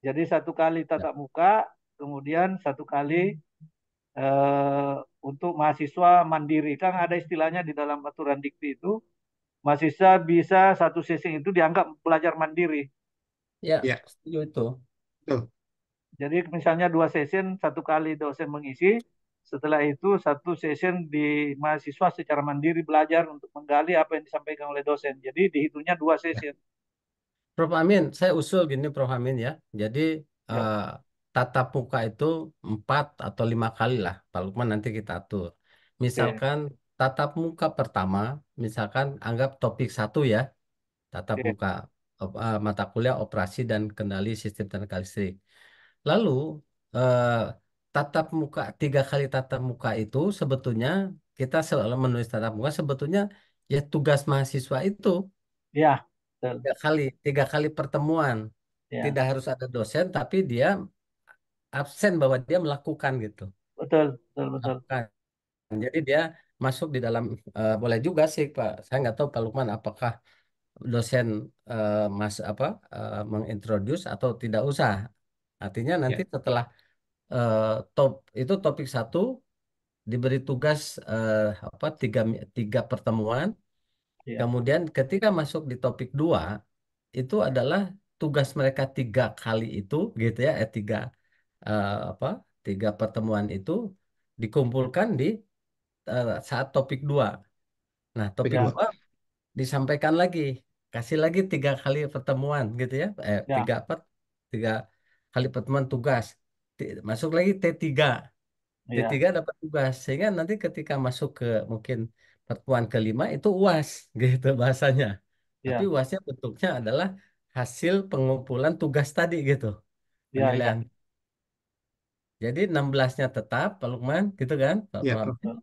Jadi satu kali ya, tatap muka, kemudian satu kali eh, untuk mahasiswa mandiri. Kan ada istilahnya di dalam aturan dikti itu, mahasiswa bisa satu sesi itu dianggap belajar mandiri. ya, ya, setuju itu. betul. Jadi misalnya 2 session, satu kali dosen mengisi, setelah itu satu session di mahasiswa secara mandiri belajar untuk menggali apa yang disampaikan oleh dosen. Jadi dihitungnya 2 session. Prof. Amin, saya usul gini Prof. Amin ya. Jadi Ya, eh, tatap muka itu 4 atau 5 kali lah. Pak Lukman nanti kita atur. oke, Misalkan tatap muka pertama, misalkan anggap topik satu ya, tatap oke, muka mata kuliah operasi dan kendali sistem tenaga listrik. Lalu eh, tatap muka 3 kali tatap muka itu sebetulnya kita selalu menulis tatap muka sebetulnya ya tugas mahasiswa itu ya, betul. 3 kali pertemuan. Ya, Tidak harus ada dosen, tapi dia absen bahwa dia melakukan gitu. betul, betul, betul. Lakukan. Jadi dia masuk di dalam boleh juga sih Pak. Saya nggak tahu Pak Lukman apakah dosen mas apa mengintroduce atau tidak usah. Artinya nanti Ya, setelah eh, top itu topik satu diberi tugas apa tiga pertemuan. Iya, Kemudian ketika masuk di topik dua itu adalah tugas mereka tiga kali itu gitu ya, apa tiga pertemuan itu dikumpulkan di saat topik dua. Nah, topik topik ya, dua. dua disampaikan lagi, kasih lagi tiga kali pertemuan gitu ya, ya, tiga kali pertemuan tugas. Masuk lagi T3. iya, T3 dapat tugas sehingga nanti ketika masuk ke mungkin pertemuan kelima itu UAS gitu bahasanya. Tapi iya, UASnya bentuknya adalah hasil pengumpulan tugas tadi gitu, iya, penilaian. iya, Jadi 16-nya tetap Pak Lukman gitu kan, Pak Ya, Prof. Amin.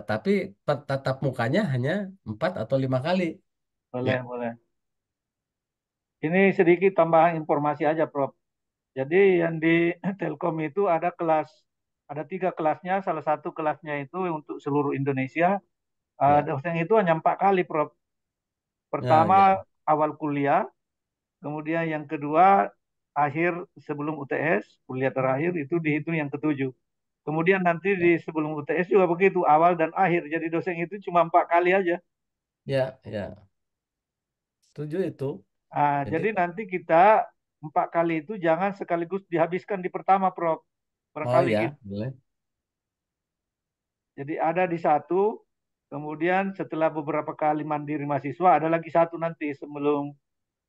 Tapi tatap mukanya hanya 4 atau 5 kali. boleh, Ya, boleh. Ini sedikit tambahan informasi aja, Prof. Jadi yang di Telkom itu ada 3 kelasnya. Salah satu kelasnya itu untuk seluruh Indonesia. Ya, Dosen itu hanya 4 kali, Prof. ya, ya, Pertama awal kuliah, kemudian yang kedua akhir sebelum UTS, kuliah terakhir itu dihitung yang ketujuh. Kemudian nanti ya, di sebelum UTS juga begitu, awal dan akhir. Jadi dosen itu cuma 4 kali aja. ya, ya. Setuju itu. Jadi, Jadi nanti kita 4 kali itu jangan sekaligus dihabiskan di pertama, Prof. oh Barangkali ya, gitu. boleh. Jadi ada di satu, kemudian setelah beberapa kali mandiri mahasiswa, ada lagi satu nanti sebelum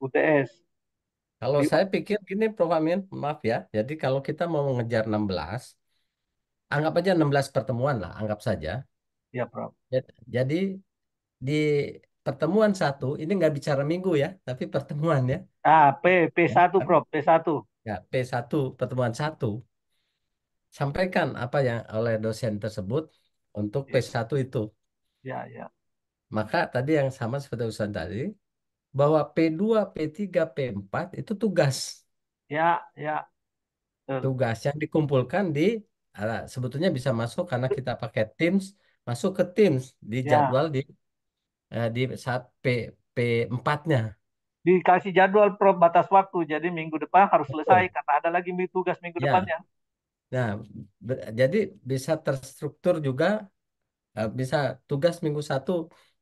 UTS. Kalau Di, saya pikir gini, Prof. Amin, maaf ya. Jadi kalau kita mau mengejar 16, anggap aja 16 pertemuan lah, anggap saja. ya, Prof. Jadi di pertemuan satu, ini nggak bicara minggu ya, tapi pertemuan ya. Ya, P1, kan? Prof. P1. Ya, P1, pertemuan satu. Sampaikan apa yang oleh dosen tersebut untuk Ya, P1 itu. ya, ya, Maka tadi yang sama seperti urusan tadi, bahwa P2, P3, P4 itu tugas. ya, ya, betul. Tugas yang dikumpulkan di sebetulnya bisa masuk karena kita pakai Teams, masuk ke Teams di Ya, jadwal di saat P4-nya. dikasih jadwal, Prof. Batas waktu. Jadi minggu depan harus selesai Betul. karena ada lagi tugas minggu Ya, depannya. nah jadi bisa terstruktur juga, bisa tugas minggu 1,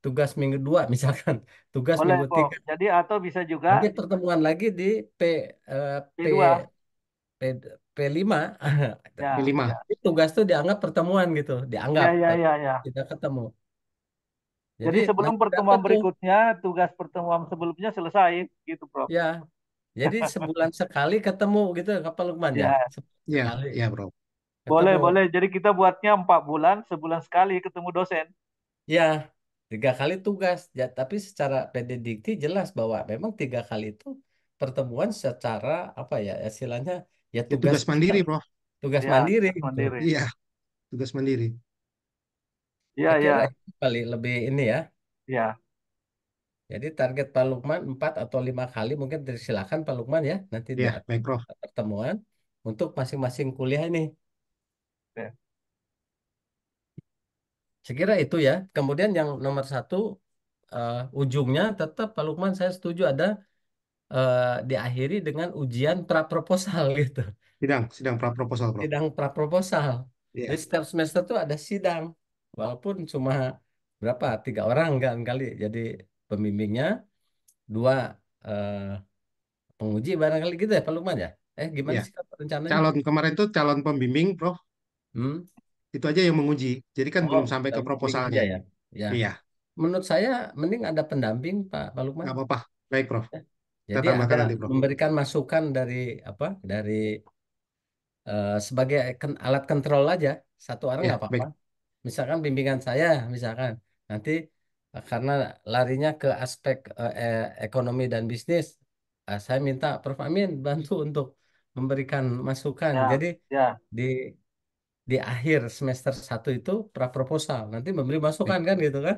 tugas minggu 2 misalkan, tugas Boleh, Prof. minggu 3. Jadi atau bisa juga Nanti pertemuan lagi di P P P2. P P5. Ya, P5. ya. Tugas tuh dianggap pertemuan gitu, Ya, dianggap ya, tapi ya, ya. kita ketemu. Jadi Jadi sebelum nanti dapat pertemuan tuh berikutnya, tugas pertemuan sebelumnya selesai, gitu, Prof. ya. Jadi sebulan sekali ketemu gitu Kapal Lukman ya. Ya, Sebulan Ya, sekali ya, Prof. boleh, ketemu. boleh. Jadi kita buatnya 4 bulan, sebulan sekali ketemu dosen. Ya, 3 kali tugas. Ya, tapi secara pedidikti jelas bahwa memang 3 kali itu pertemuan secara apa ya istilahnya ya Ya, tugas tugas mandiri, Prof. tugas Ya, mandiri tugas gitu. mandiri. Iya, tugas mandiri. Iya, Saya kira iya, itu kali lebih ini ya. iya. Jadi target Pak Lukman 4 atau 5 kali mungkin silakan Pak Lukman ya nanti di Ya, baik, Prof. pertemuan untuk masing-masing kuliah ini. Oke. Saya kira itu ya. Kemudian yang nomor satu ujungnya tetap Pak Lukman saya setuju ada eh, diakhiri dengan ujian pra-proposal gitu. Sidang pra proposal, Prof. Sidang pra-proposal. Jadi Iya, setiap semester tuh ada sidang. Walaupun cuma berapa? 3 orang kan kali. Jadi pembimbingnya 2 eh, penguji barangkali gitu ya Pak Lukman ya. Gimana iya. sih Kak, rencananya? Calon kemarin tuh calon pembimbing, Prof. Hmm? Itu aja yang menguji. Jadi kan Oh, belum sampai ke pembimbing aja proposalnya. ya. Ya. Iya, Menurut saya mending ada pendamping Pak Lukman. nggak apa-apa. Baik, Prof. Kita Jadi ada tambahkan nanti, Prof. memberikan masukan dari apa? Dari sebagai alat kontrol aja. Satu orang Ya, nggak apa-apa. baik. Misalkan bimbingan saya, misalkan nanti karena larinya ke aspek ekonomi dan bisnis, saya minta Prof Amin bantu untuk memberikan masukan. Ya, Jadi ya. di di akhir semester 1 itu pra proposal, nanti memberi Baik. masukan kan gitu kan?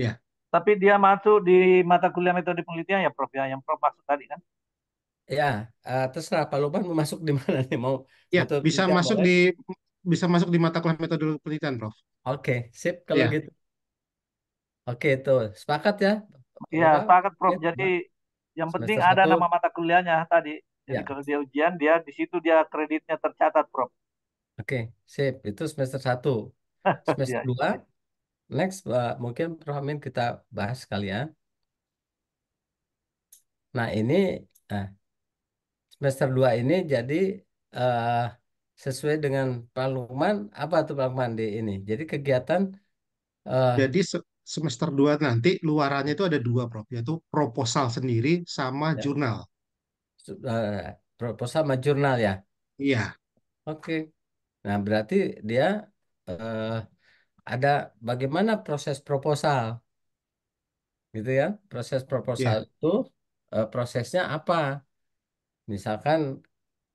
Ya, Tapi dia masuk di mata kuliah metode penelitian ya, Prof, ya, yang Prof maksud tadi kan? Ya, terserah Pak Lukman mau masuk di mana nih, mau ya metode bisa penelitian masuk boleh. di bisa masuk di mata kuliah metodologi penelitian, Prof. Oke, sip kalau Ya, gitu. Oke, itu sepakat ya, Iya, Bapak? sepakat Oke, Prof. Jadi yang penting semester ada satu, nama mata kuliahnya tadi. Jadi ya. kalau dia ujian, dia di situ dia kreditnya tercatat, Prof. Oke, sip. Itu semester satu. Semester Iya, dua, next, mungkin Prof. Amin kita bahas kali ya. Nah, ini nah, semester 2 ini jadi eh, sesuai dengan Pak Lukman, apa tuh Pak Lukman di ini? Jadi kegiatan eh, jadi semester 2 nanti luarannya itu ada dua, Prof, yaitu proposal sendiri sama ya, jurnal. proposal sama jurnal ya. Iya, Oke. Nah, berarti dia eh, ada bagaimana proses proposal, gitu ya? Proses proposal iya, itu prosesnya apa? Misalkan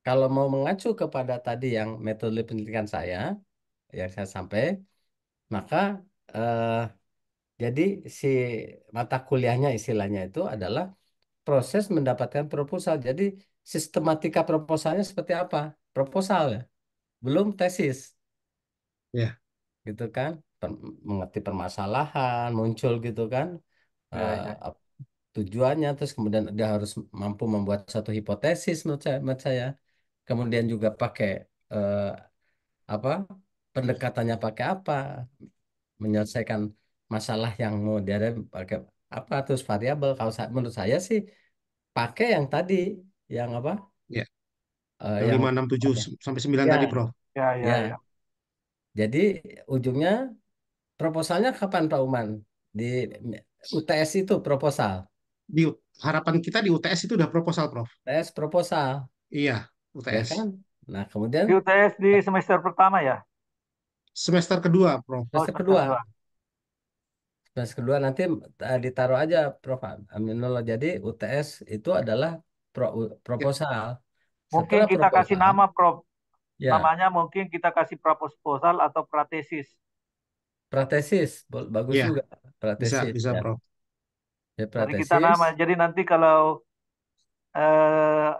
kalau mau mengacu kepada tadi yang metode penelitian saya, yang saya sampaikan, maka eh, jadi si mata kuliahnya istilahnya itu adalah proses mendapatkan proposal. Jadi sistematika proposalnya seperti apa? Proposal ya, belum tesis, iya, gitu kan? Mengerti permasalahan muncul gitu kan? iya, Eh, iya. Tujuannya, terus kemudian dia harus mampu membuat satu hipotesis menurut saya. Kemudian juga pakai eh, apa? Pendekatannya pakai apa? Menyelesaikan masalah yang mau dia pakai apa? Terus variabel. Kalau menurut saya sih pakai yang tadi, yang apa? iya. Yang Yang 5, 6, 7 sampai 9 tadi, ya, Prof. Iya, iya, iya. ya. Jadi ujungnya proposalnya kapan Pak Uman? Di UTS itu proposal, Di harapan kita di UTS itu udah proposal, Prof. UTS proposal, Iya, ya UTS. kan? Nah, kemudian Di UTS di semester pertama ya? Semester kedua, Prof. Oh, semester semester kedua, dua. semester kedua nanti ditaruh aja Prof. Aminullah. Jadi UTS itu adalah Ya, proposal. Mungkin Setelah kita kasih proposal, nama, Prof. ya Namanya mungkin kita kasih proposal atau pratesis. pratesis, bagus ya, juga bisa, pratesis bisa, ya. Prof. Ya Dari kita pratesis, nama. Jadi nanti kalau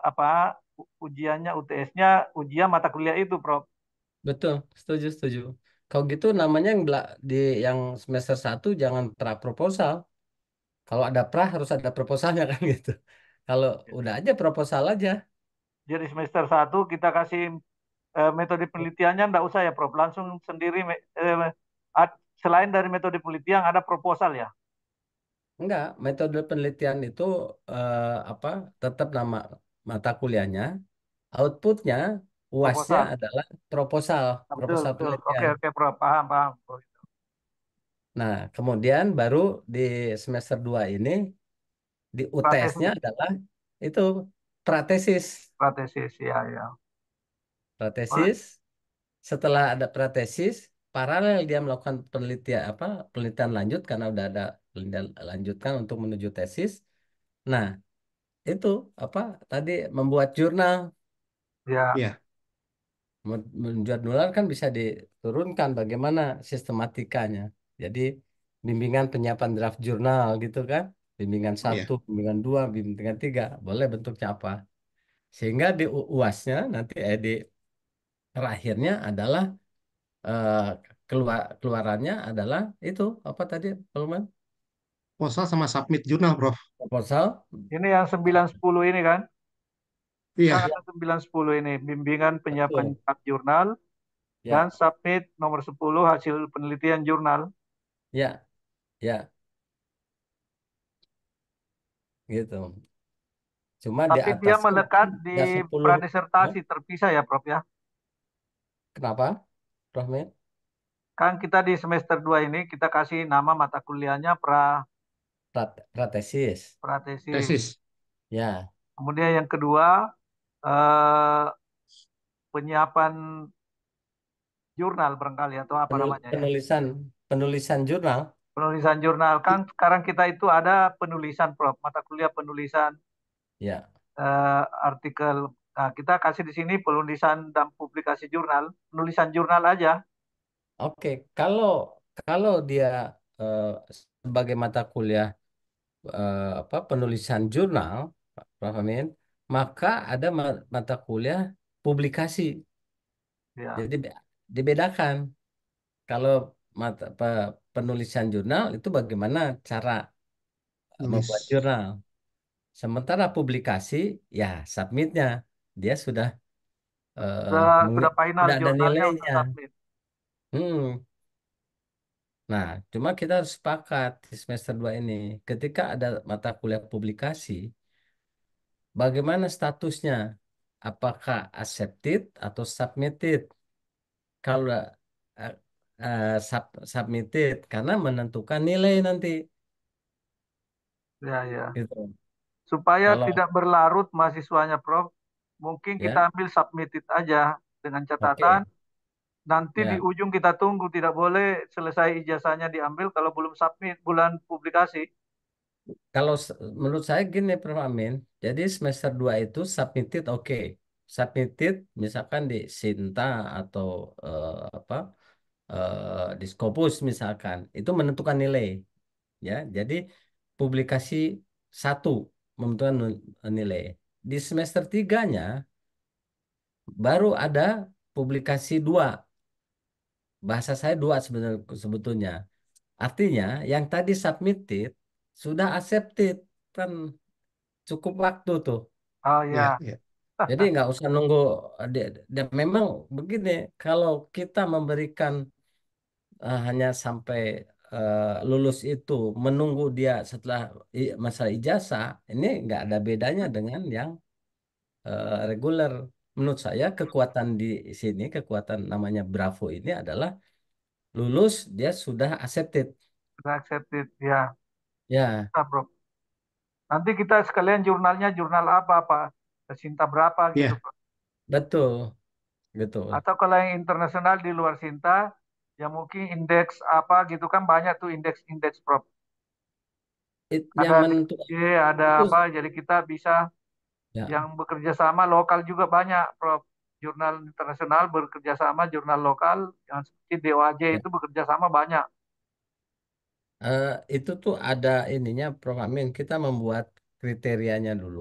apa ujiannya UTS-nya ujian mata kuliah itu, Prof. betul, setuju, setuju. Kalau gitu namanya yang di yang semester satu jangan pra proposal. Kalau ada pra harus ada proposalnya kan gitu. Kalau udah aja proposal aja. Jadi semester satu kita kasih metode penelitiannya enggak usah ya, Prof. Langsung sendiri selain dari metode penelitian ada proposal ya, Enggak, metode penelitian itu apa? Tetap nama mata kuliahnya, outputnya, UASnya proposal. adalah proposal, Nah, betul, proposal betul. Oke, penelitian. oke, Prof. Paham, paham. Prof. Nah, kemudian baru di semester 2 ini di UTS-nya Pratesis, adalah itu pratesis. pratesis, ya, ya. Boleh. Pratesis, setelah ada pratesis, paralel dia melakukan penelitian apa? Penelitian lanjut karena udah ada penelitian lanjutkan untuk menuju tesis. Nah, itu apa tadi membuat jurnal. Ya, Ya, Membuat jurnal kan bisa diturunkan bagaimana sistematikanya. Jadi bimbingan penyiapan draft jurnal gitu kan. Bimbingan ya. satu, bimbingan dua, bimbingan tiga, boleh bentuknya apa. Sehingga di UASnya nanti di terakhirnya adalah eh, keluarannya adalah itu apa tadi, Palman? Proposal sama submit jurnal, Prof. Proposal. ini yang 910 ini kan. Kan Iya, ada 910 ini, bimbingan penyiapan Betul. draft jurnal dan Ya, submit nomor 10 hasil penelitian jurnal. ya, ya, gitu. Cuma di Tapi dia atasnya nanti melekat di ada 10. Ya. pradesertasi terpisah ya, Prof ya. Kenapa, Rahmat? Kan kita di semester 2 ini kita kasih nama mata kuliahnya Pratesis. pratesis. tesis. Ya, Kemudian yang kedua eh, penyiapan jurnal barangkali atau apa namanya ya. penulisan penulisan jurnal. Penulisan jurnal kan sekarang kita itu ada penulisan, Prof, mata kuliah penulisan Ya, artikel. Nah, kita kasih di sini penulisan dan publikasi jurnal, penulisan jurnal aja. oke. Kalau kalau dia eh, sebagai mata kuliah apa penulisan jurnal, Pak Amin, maka ada mata kuliah publikasi. Ya, Jadi dibedakan. Kalau penulisan jurnal itu bagaimana cara membuat Nulis. jurnal. Sementara publikasi, ya submitnya dia sudah Sudah final sudah ada jurnalnya untuk nilainya. submit. Hmm. Nah, cuma kita harus sepakat di semester 2 ini. Ketika ada mata kuliah publikasi, bagaimana statusnya? Apakah accepted atau submitted? Kalau eh, submitted, karena menentukan nilai nanti. Ya, ya. Gitu. Supaya Kalau tidak berlarut mahasiswanya, Prof, mungkin kita ya, ambil submitted aja dengan catatan oke. nanti di Ya, ujung kita tunggu, tidak boleh selesai ijazahnya diambil kalau belum submit bulan publikasi. kalau menurut saya gini, Prof. Amin. Jadi semester 2 itu submitted, oke. Submitted misalkan di Sinta atau apa di Scopus misalkan, itu menentukan nilai, ya. Jadi publikasi satu menentukan nilai. Di semester tiganya baru ada publikasi dua. Bahasa saya dua sebenarnya sebetulnya. Artinya yang tadi submitted sudah accepted, kan cukup waktu tuh. Oh Ya, ya, ya. Jadi nggak usah nunggu. Memang begini, kalau kita memberikan hanya sampai lulus itu, menunggu dia setelah masa ijazah, ini nggak ada bedanya dengan yang reguler. Menurut saya kekuatan di sini, kekuatan namanya Bravo ini adalah lulus dia sudah accepted. sudah accepted. Ya, Ya, nah, Prof. Nanti kita sekalian jurnalnya jurnal apa, Pak? Sinta berapa gitu, Ya, Prof. betul, betul. Atau kalau yang internasional di luar Sinta, ya mungkin indeks apa gitu kan banyak tuh indeks-indeks, Prof. Ada Yang menentukan DG, ada itu apa, jadi kita bisa ya, yang bekerja sama lokal juga banyak, Prof. Jurnal internasional bekerja sama, jurnal lokal yang seperti DOAJ ya. itu bekerja sama banyak. Eh, itu tuh ada ininya, Prof. Amin. Kita membuat kriterianya dulu,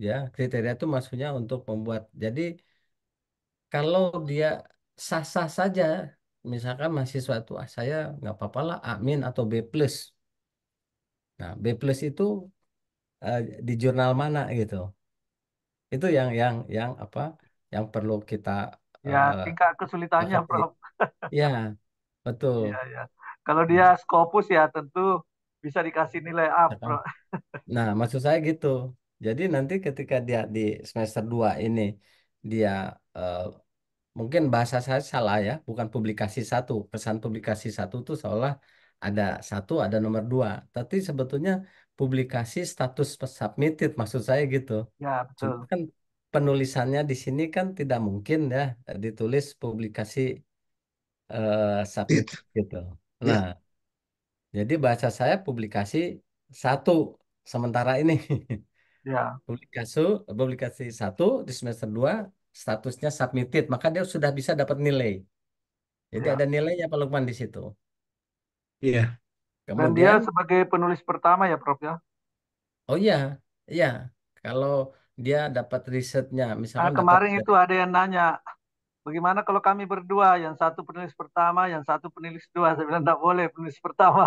ya. Kriteria itu maksudnya untuk membuat. Jadi kalau dia sah-sah saja, misalkan mahasiswa itu saya nggak apa-apa lah Amin atau B plus. Nah, B plus itu di jurnal mana gitu. Itu yang apa? Yang perlu kita Ya, eh, tingkat kesulitannya, sepakati. Prof. Ya, betul. Iya, ya. Kalau dia Scopus ya tentu bisa dikasih nilai up, Prof. Nah, maksud saya gitu. Jadi nanti ketika dia di semester 2 ini dia eh, mungkin bahasa saya salah ya, bukan publikasi satu. Pesan publikasi satu itu seolah ada satu, ada nomor dua. Tapi sebetulnya publikasi status submitted maksud saya gitu. Ya, Cuma betul. kan penulisannya di sini kan tidak mungkin ya ditulis publikasi submitted gitu. Nah, ya, jadi bahasa saya publikasi satu sementara ini. Ya, Publikasi publikasi satu di semester 2 statusnya submitted, maka dia sudah bisa dapat nilai. Jadi ya. ada nilainya Pak Lukman di situ. iya. Dan dia Kemudian, sebagai penulis pertama ya, Prof ya. oh iya, iya, kalau dia dapat risetnya, Nah, misalkan dapat kemarin itu ada yang nanya, bagaimana kalau kami berdua, yang satu penulis pertama, yang satu penulis kedua? Saya bilang, tidak boleh penulis pertama.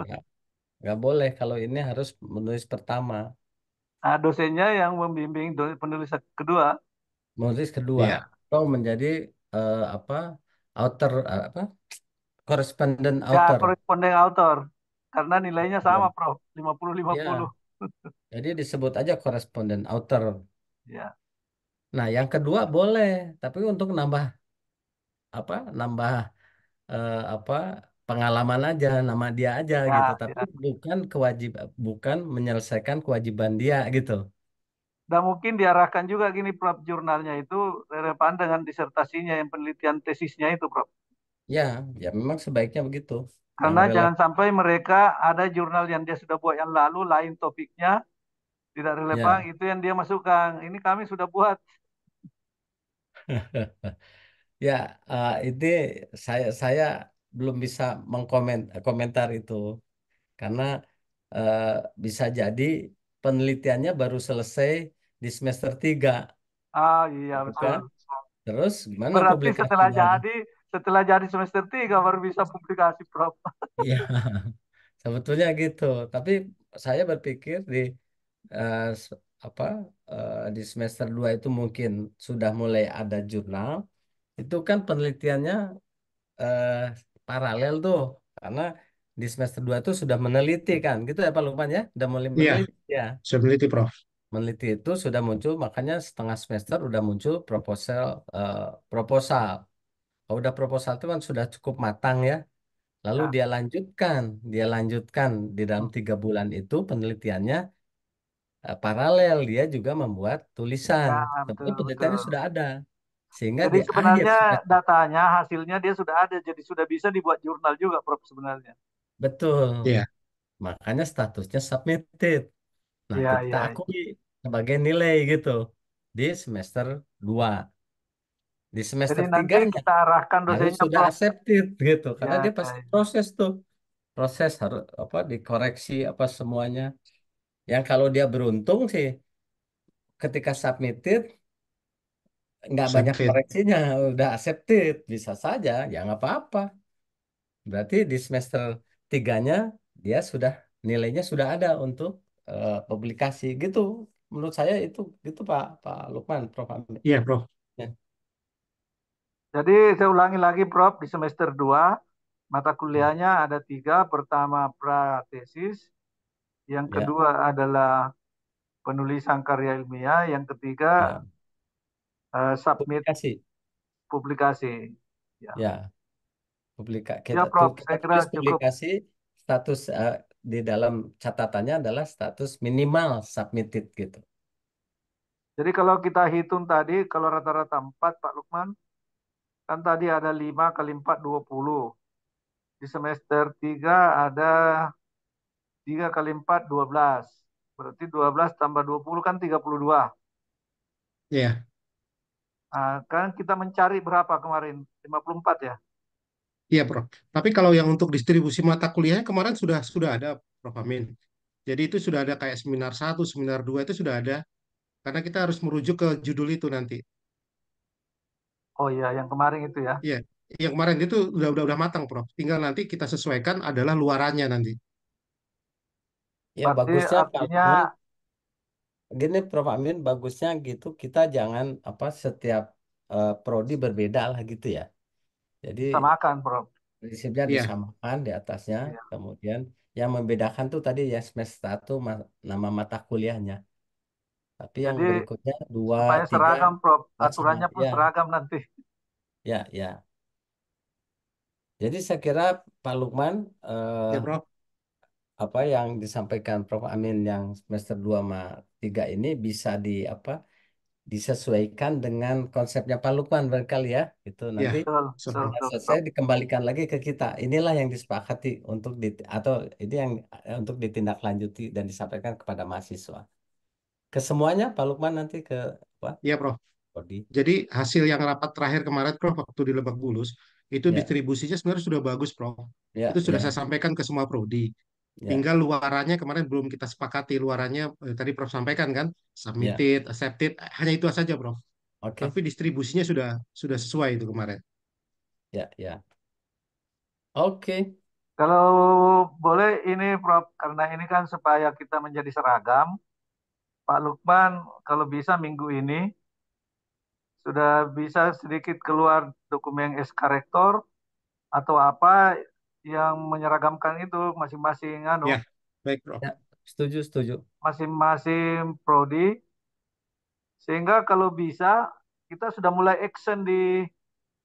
nggak, nggak boleh kalau ini harus menulis pertama, Nah, dosennya yang membimbing penulis kedua. menulis kedua, Iya. atau menjadi apa author apa correspondent Ya, author. koresponden author. Karena nilainya sama, Prof. 50-50. Ya, jadi disebut aja correspondent author. Ya, Nah, yang kedua boleh, tapi untuk nambah apa nambah apa pengalaman aja nama dia aja gitu, ya, tapi ya. bukan menyelesaikan kewajiban dia gitu. Dan mungkin diarahkan juga gini, Prof, jurnalnya itu relevan dengan disertasinya, yang penelitian tesisnya itu, Prof. Ya, ya memang sebaiknya begitu, yang Karena jangan relevan. sampai mereka ada jurnal yang dia sudah buat yang lalu, lain topiknya, tidak relevan, Ya. itu yang dia masukkan. Ini kami sudah buat. Ya, ini saya belum bisa komentar itu karena eh, bisa jadi penelitiannya baru selesai di semester 3, Ah iya, gitu kan? betul. Terus gimana Berarti setelah publikasinya? jadi, setelah jadi semester 3 baru bisa publikasi, Prof. Iya, sebetulnya gitu. Tapi saya berpikir eh, s- apa di semester 2 itu mungkin sudah mulai ada jurnal. Itu kan penelitiannya eh, paralel tuh, karena di semester 2 itu sudah meneliti kan, gitu ya Pak Lukman ya, udah mulai Iya, meneliti ya. saya meneliti, Prof. Meneliti itu sudah muncul, makanya setengah semester udah muncul eh, proposal. Kalau udah proposal itu kan sudah cukup matang ya. Lalu Ya, dia lanjutkan di dalam 3 bulan itu penelitiannya paralel, dia juga membuat tulisan. ya, Tapi betul, penelitiannya betul. sudah ada, sehingga Jadi di akhir sebenarnya semester datanya, hasilnya dia sudah ada, jadi sudah bisa dibuat jurnal juga, Prof, sebenarnya. betul, Iya, makanya statusnya submitted. Nah, Iya, kita iya, iya. akui sebagai nilai gitu di semester 2. Di Jadi semester nanti 3 kita arahkan harus dosennya, sudah Prof. accepted gitu, karena Ya, dia ya, pasti ya. proses tuh, proses harus apa dikoreksi apa semuanya. Yang kalau dia beruntung sih ketika submitted nggak banyak submit. koreksinya, udah accepted, bisa saja ya nggak apa-apa. Berarti di semester tiganya dia sudah nilainya sudah ada untuk publikasi gitu. Menurut saya itu gitu Pak Pak Lukman, Prof. Amin. Iya, Prof. Ya, Jadi saya ulangi lagi, Prof, di semester 2 mata kuliahnya ada 3. Pertama, pratesis. Yang ya, kedua adalah penulisan karya ilmiah. Yang ketiga, ya. submit Publikasi. publikasi. Ya, Ya, ya, Prof, kita saya kira tulis cukup. publikasi status di dalam catatannya adalah status minimal submitted gitu. Jadi kalau kita hitung tadi, kalau rata-rata 4, Pak Lukman, kan tadi ada 5 kali 4, 20. Di semester 3 ada 3 kali 4, 12. Berarti 12 tambah 20 kan 32. Iya, Kan kita mencari berapa kemarin? 54 ya? iya, Prof. Tapi kalau yang untuk distribusi mata kuliahnya kemarin sudah ada, Prof. Amin. Jadi itu sudah ada kayak seminar satu, seminar 2 itu sudah ada. Karena kita harus merujuk ke judul itu nanti. Oh iya, yang kemarin itu ya. Iya, yang kemarin itu udah matang, Prof. Tinggal nanti kita sesuaikan adalah luarannya nanti. Ya Berarti bagusnya Pak artinya, Lukman, gini Prof. Amin, bagusnya gitu kita jangan apa setiap prodi berbeda lah gitu ya. Jadi disamakan, Prof. prinsipnya Iya, disamakan di atasnya, Iya. kemudian yang membedakan tuh tadi ya semester 1 nama mata kuliahnya. Tapi yang Jadi berikutnya dua, supaya tiga seragam, Prof. nggak sama. Aturannya pun Ya, seragam nanti. ya, ya. Jadi saya kira Pak Lukman ya, Prof. apa yang disampaikan Prof Amin yang semester 2 sama 3 ini bisa di apa disesuaikan dengan konsepnya Pak Lukman barangkali ya. Itu nanti Ya, Betul, betul, so- setelah betul, selesai Prof. dikembalikan lagi ke kita. Inilah yang disepakati untuk atau ini yang untuk ditindaklanjuti dan disampaikan kepada mahasiswa. Kesemuanya Pak Lukman nanti ke apa? ya, Prof. Prodi. Jadi hasil yang rapat terakhir kemarin, Prof, waktu di Lebak Bulus, itu Ya, distribusinya sebenarnya sudah bagus, Prof. ya, Itu sudah saya ya, sampaikan ke semua prodi. ya. Tinggal luarannya kemarin belum kita sepakati. Luarannya tadi Prof sampaikan kan, Ya. submitted, accepted, hanya itu saja, Prof. Oke. Tapi distribusinya sudah sesuai itu kemarin. Ya, ya. Oke. Kalau boleh ini, Prof, karena ini kan supaya kita menjadi seragam, Pak Lukman kalau bisa minggu ini sudah bisa sedikit keluar dokumen SK Rektor atau apa yang menyeragamkan itu masing-masing Ya, baik, Prof. Ya, setuju, setuju. masing-masing prodi, sehingga kalau bisa kita sudah mulai action di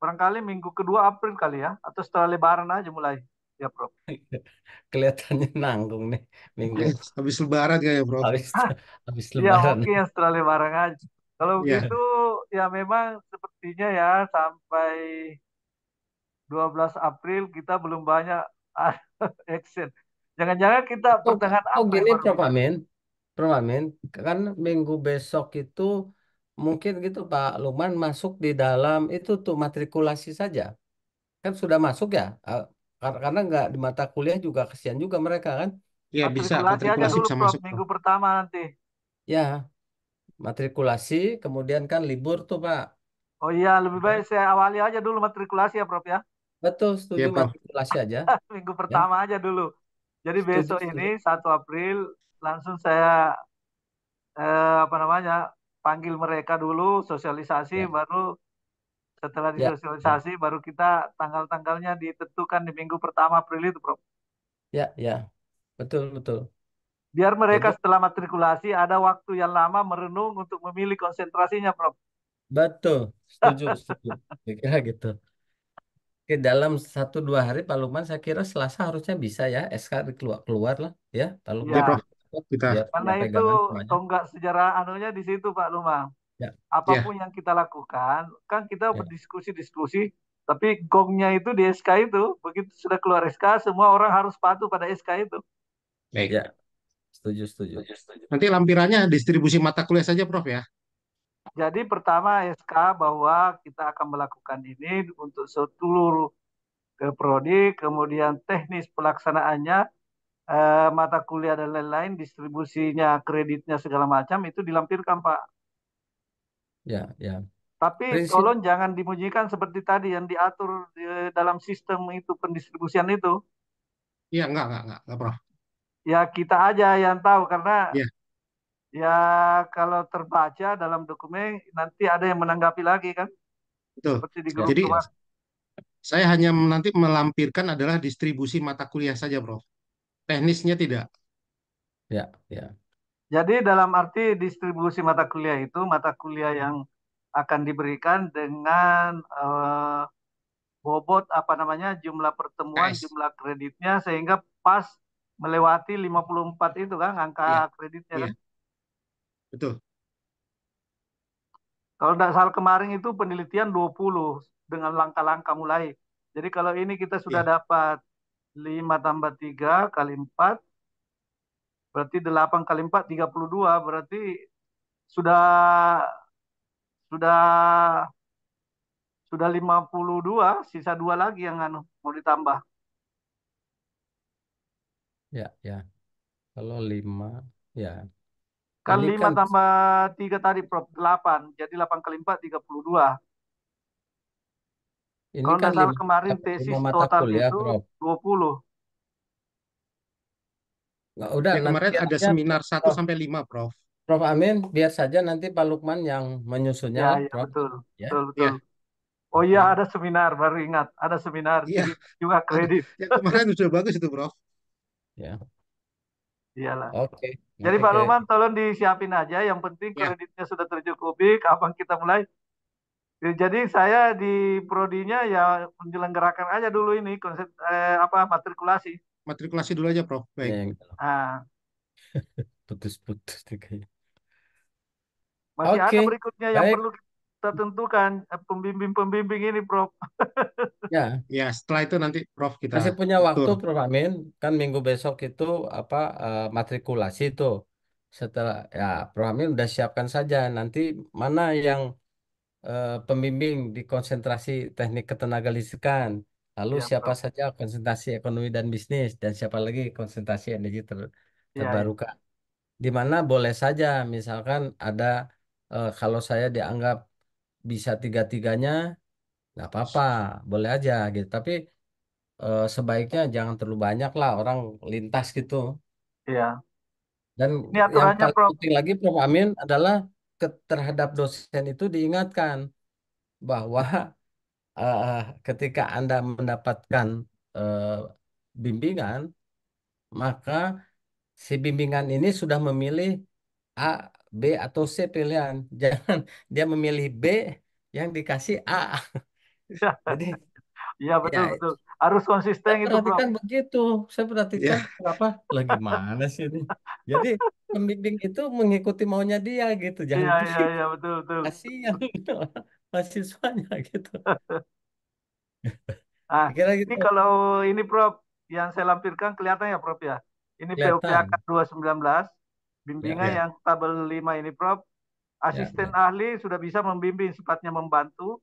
barangkali minggu kedua April kali ya, atau setelah Lebaran aja mulai ya, Prof. Kelihatannya nanggung nih minggu Habis Lebaran ya, Prof. habis habis Ya Lebaran. mungkin yang setelah Lebaran aja. Kalau Ya, begitu ya memang sepertinya ya sampai 12 April kita belum banyak action. Jangan-jangan kita Atau, pertengahan atau April gini baru Prof bisa. Amin, Prof Amin, kan minggu besok itu mungkin gitu Pak Lukman masuk di dalam itu tuh matrikulasi saja. Kan sudah masuk ya. Karena nggak di mata kuliah juga kesian juga mereka kan. ya bisa. Matrikulasi aja Matrikulasi dulu, bisa Prof, masuk, Prof. minggu pertama nanti. Ya, matrikulasi kemudian kan libur tuh Pak. Oh iya, lebih baik saya awali aja dulu matrikulasi ya, Prof ya. Betul, setuju Ya, Prof. matrikulasi aja. Minggu Ya, pertama aja dulu. Jadi setuju, besok ini setuju. 1 April langsung saya apa namanya panggil mereka dulu, sosialisasi, Ya, baru setelah ya, ya, disosialisasi baru kita tanggal-tanggalnya ditentukan di minggu pertama April itu, Prof. ya, ya, betul, betul. Biar mereka Jadi setelah matrikulasi ada waktu yang lama merenung untuk memilih konsentrasinya, Prof. betul, setuju, setuju. Kira gitu. Oke, dalam 1 2 hari Pak Lukman saya kira Selasa harusnya bisa ya SK keluar keluar lah ya Pak Ya, Lukman. Ya, Prof. Kita, Biar karena punya itu pegangan semuanya. tonggak sejarah anunya di situ, Pak Lumang. Ya, ya, Apapun yang kita lakukan, kan kita ya, berdiskusi-diskusi, tapi gongnya itu di SK itu, begitu sudah keluar SK, semua orang harus patuh pada SK itu. baik. ya, setuju, setuju. Nanti lampirannya distribusi mata kuliah saja, Prof ya. Jadi pertama SK bahwa kita akan melakukan ini untuk seluruh ke prodi, kemudian teknis pelaksanaannya, mata kuliah dan lain-lain, distribusinya, kreditnya segala macam itu dilampirkan Pak. Ya, ya. Tapi Prinsip tolong jangan dimunyikan seperti tadi yang diatur dalam sistem itu pendistribusian itu. Iya, enggak, Prof. Ya kita aja yang tahu karena Ya, ya kalau terbaca dalam dokumen nanti ada yang menanggapi lagi kan betul. seperti di ya, grup Jadi ya, kemarin. saya hanya nanti melampirkan adalah distribusi mata kuliah saja, Prof. Teknisnya tidak. ya, ya, Jadi dalam arti distribusi mata kuliah itu mata kuliah yang akan diberikan dengan bobot apa namanya jumlah pertemuan, KS. jumlah kreditnya sehingga pas melewati 54 itu kan angka Iya, kreditnya iya, kan. betul. Kalau tidak salah kemarin itu penelitian 20 dengan langkah-langkah mulai. Jadi kalau ini kita sudah Iya, dapat 5 tambah 3 kali 4 berarti 8 kali 4 32 berarti sudah sudah sudah 52 sisa 2 lagi yang anu mau ditambah. ya, ya. Kalau 5, ya. Kan Ini 5 kan tambah 3 tadi Prof 8. Jadi 8 kali 4 32. ini Kalau kan tidak salah kemarin apa, lima tesis mata total kuliah, itu Prof. 20. Nggak, udah ya nanti kemarin biar ada aja seminar satu Prof. sampai 5, Prof. Prof Amin, biar saja nanti Pak Lukman yang menyusunnya Ya, lah, ya Prof. betul. Ya, Betul, betul. Iya, Oh iya oke. ada seminar, baru ingat. Ada seminar, iya, jadi juga ada. kredit. Yang kemarin sudah bagus itu, Prof. Ya, Iyalah. oke. Jadi Nanti Pak ke Luman tolong disiapin aja. Yang penting Ya, kreditnya sudah tercukupi. Kapan kita mulai? Jadi saya di prodinya ya menyelenggarakan aja dulu ini konsep apa matrikulasi. matrikulasi dulu aja, Prof. ya Baik. yang Ah, putus-putus nih kayaknya. masih ada Oke, berikutnya yang baik. perlu kita tentukan pembimbing-pembimbing ini, Prof. Ya, Ya, setelah itu nanti, Prof, kita masih punya waktu, atur. Prof Amin. Kan minggu besok itu apa matrikulasi tuh. Setelah ya, Prof Amin udah siapkan saja. Nanti mana yang pembimbing di konsentrasi teknik ketenagalistrikan. Lalu Iya, siapa Prof. saja konsentrasi ekonomi dan bisnis dan siapa lagi konsentrasi energi Iya, iya. terbarukan. Di mana boleh saja misalkan ada kalau saya dianggap bisa tiga-tiganya nggak apa-apa, boleh aja gitu. Tapi sebaiknya jangan terlalu banyak lah orang lintas gitu. Iya. Dan Ini yang aturannya, paling Prof. penting lagi Prof Amin adalah terhadap dosen itu diingatkan bahwa eh, ketika Anda mendapatkan eh, bimbingan, maka si bimbingan ini sudah memilih A, B, atau C pilihan. Jangan dia memilih B yang dikasih A. Jadi Iya, betul, ya betul. Harus konsisten saya itu, Prof. perhatikan begitu. Saya perhatikan Ya, kenapa lagi mana sih ini. Jadi pembimbing itu mengikuti maunya dia gitu. Jangan Iya, iya, begitu. iya, betul, betul. Kasihan mahasiswanya gitu. Ah, Kira ini gitu. kalau ini Prof, yang saya lampirkan kelihatan ya Prof ya. Ini POPAK Kelihatan. 219, Ya, bimbingan ya, yang tabel 5 ini Prof. ya, Asisten ya, ahli sudah bisa membimbing, sifatnya membantu.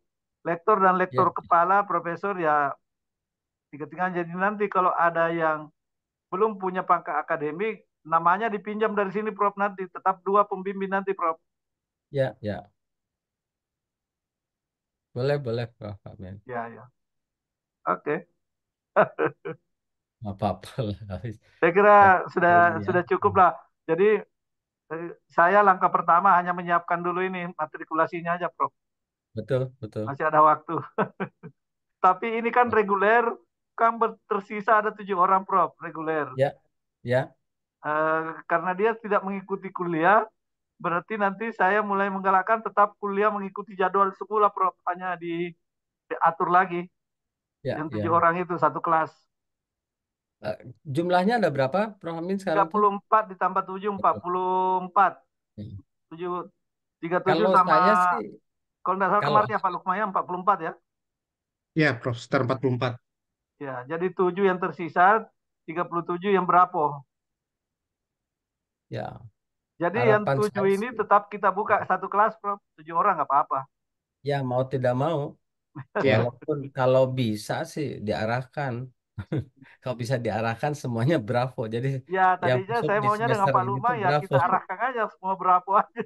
Lektor dan lektor ya, kepala, profesor ya tiga-tiganya. Jadi nanti kalau ada yang belum punya pangkat akademik, namanya dipinjam dari sini Prof nanti. Tetap 2 pembimbing nanti Prof. ya, ya. Boleh, boleh, Prof. Amin. Ya, ya. Oke. Nggak apa-apa lah. Saya kira Saya sudah ilmiah. sudah cukup lah. Jadi saya langkah pertama hanya menyiapkan dulu ini matrikulasinya aja, Prof. Betul, betul. Masih ada waktu. Tapi ini kan reguler, kan tersisa ada 7 orang, Prof. Reguler. Ya, ya, Karena dia tidak mengikuti kuliah, berarti nanti saya mulai menggalakkan tetap kuliah mengikuti jadwal semula, Prof. Hanya diatur lagi ya, yang tujuh ya. orang itu satu kelas. Eh, Jumlahnya ada berapa, Prof. Amin tiga sekarang tuh? puluh empat ditambah 7, 44. Ya. 7, 37 Kalau sama, saya sih, kalau tidak salah kalau kemarin ya Pak Lukmaya 44 ya. Ya, Prof, sekitar 44. Ya, jadi 7 yang tersisa, 37 yang berapa? ya Jadi yang harapan 7 saya ini sih, tetap kita buka satu kelas, Prof. 7 orang nggak apa-apa. ya mau tidak mau, Ya, walaupun kalau bisa sih diarahkan, kalau bisa diarahkan semuanya Bravo. Jadi Ya, yang tadinya masuk saya di maunya dengan semester Pak ini Lukman tuh ya Bravo. kita arahkan aja semua berapa aja.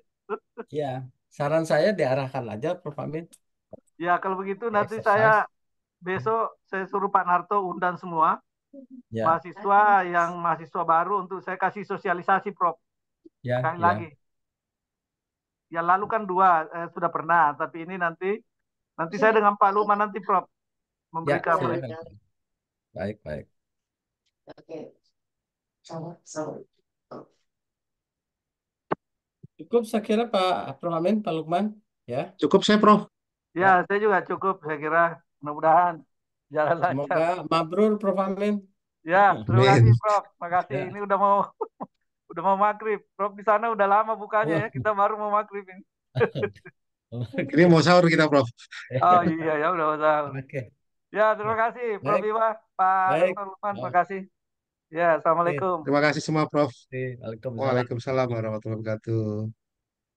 Ya, saran saya diarahkan aja, Prof. Amin. Ya, kalau begitu Di nanti saya exercise. besok saya suruh Pak Narto undang semua Ya, mahasiswa yang mahasiswa baru untuk saya kasih sosialisasi, Prof. ya, Sekali lagi. ya. Ya lalu kan 2 sudah pernah, tapi ini nanti nanti saya dengan Pak Lukman nanti, Prof, Ya, memberikan silakan. Baik, baik. Cukup saya kira Pak Prof. Amin, Pak Lukman. Ya, cukup saya, Prof. Ya, ya. saya juga cukup, saya kira. Mudah-mudahan jalan lancar. Semoga mabrur, Prof. Amin. Ya, terima kasih, Amin. Prof. Terima kasih. Ya. Ini udah mau maghrib. Prof di sana udah lama bukanya ya. Oh, Kita baru mau maghrib ini. Ini oke. mau sahur kita, Prof. Oh iya ya, udah sahur. Oke. Ya, terima kasih, Prof Baik, Iwa, Pak baik. Dr. Lukman. Terima Oke. kasih. Ya, Assalamualaikum. Terima kasih semua, Prof. Waalaikumsalam. Waalaikumsalam warahmatullahi wabarakatuh.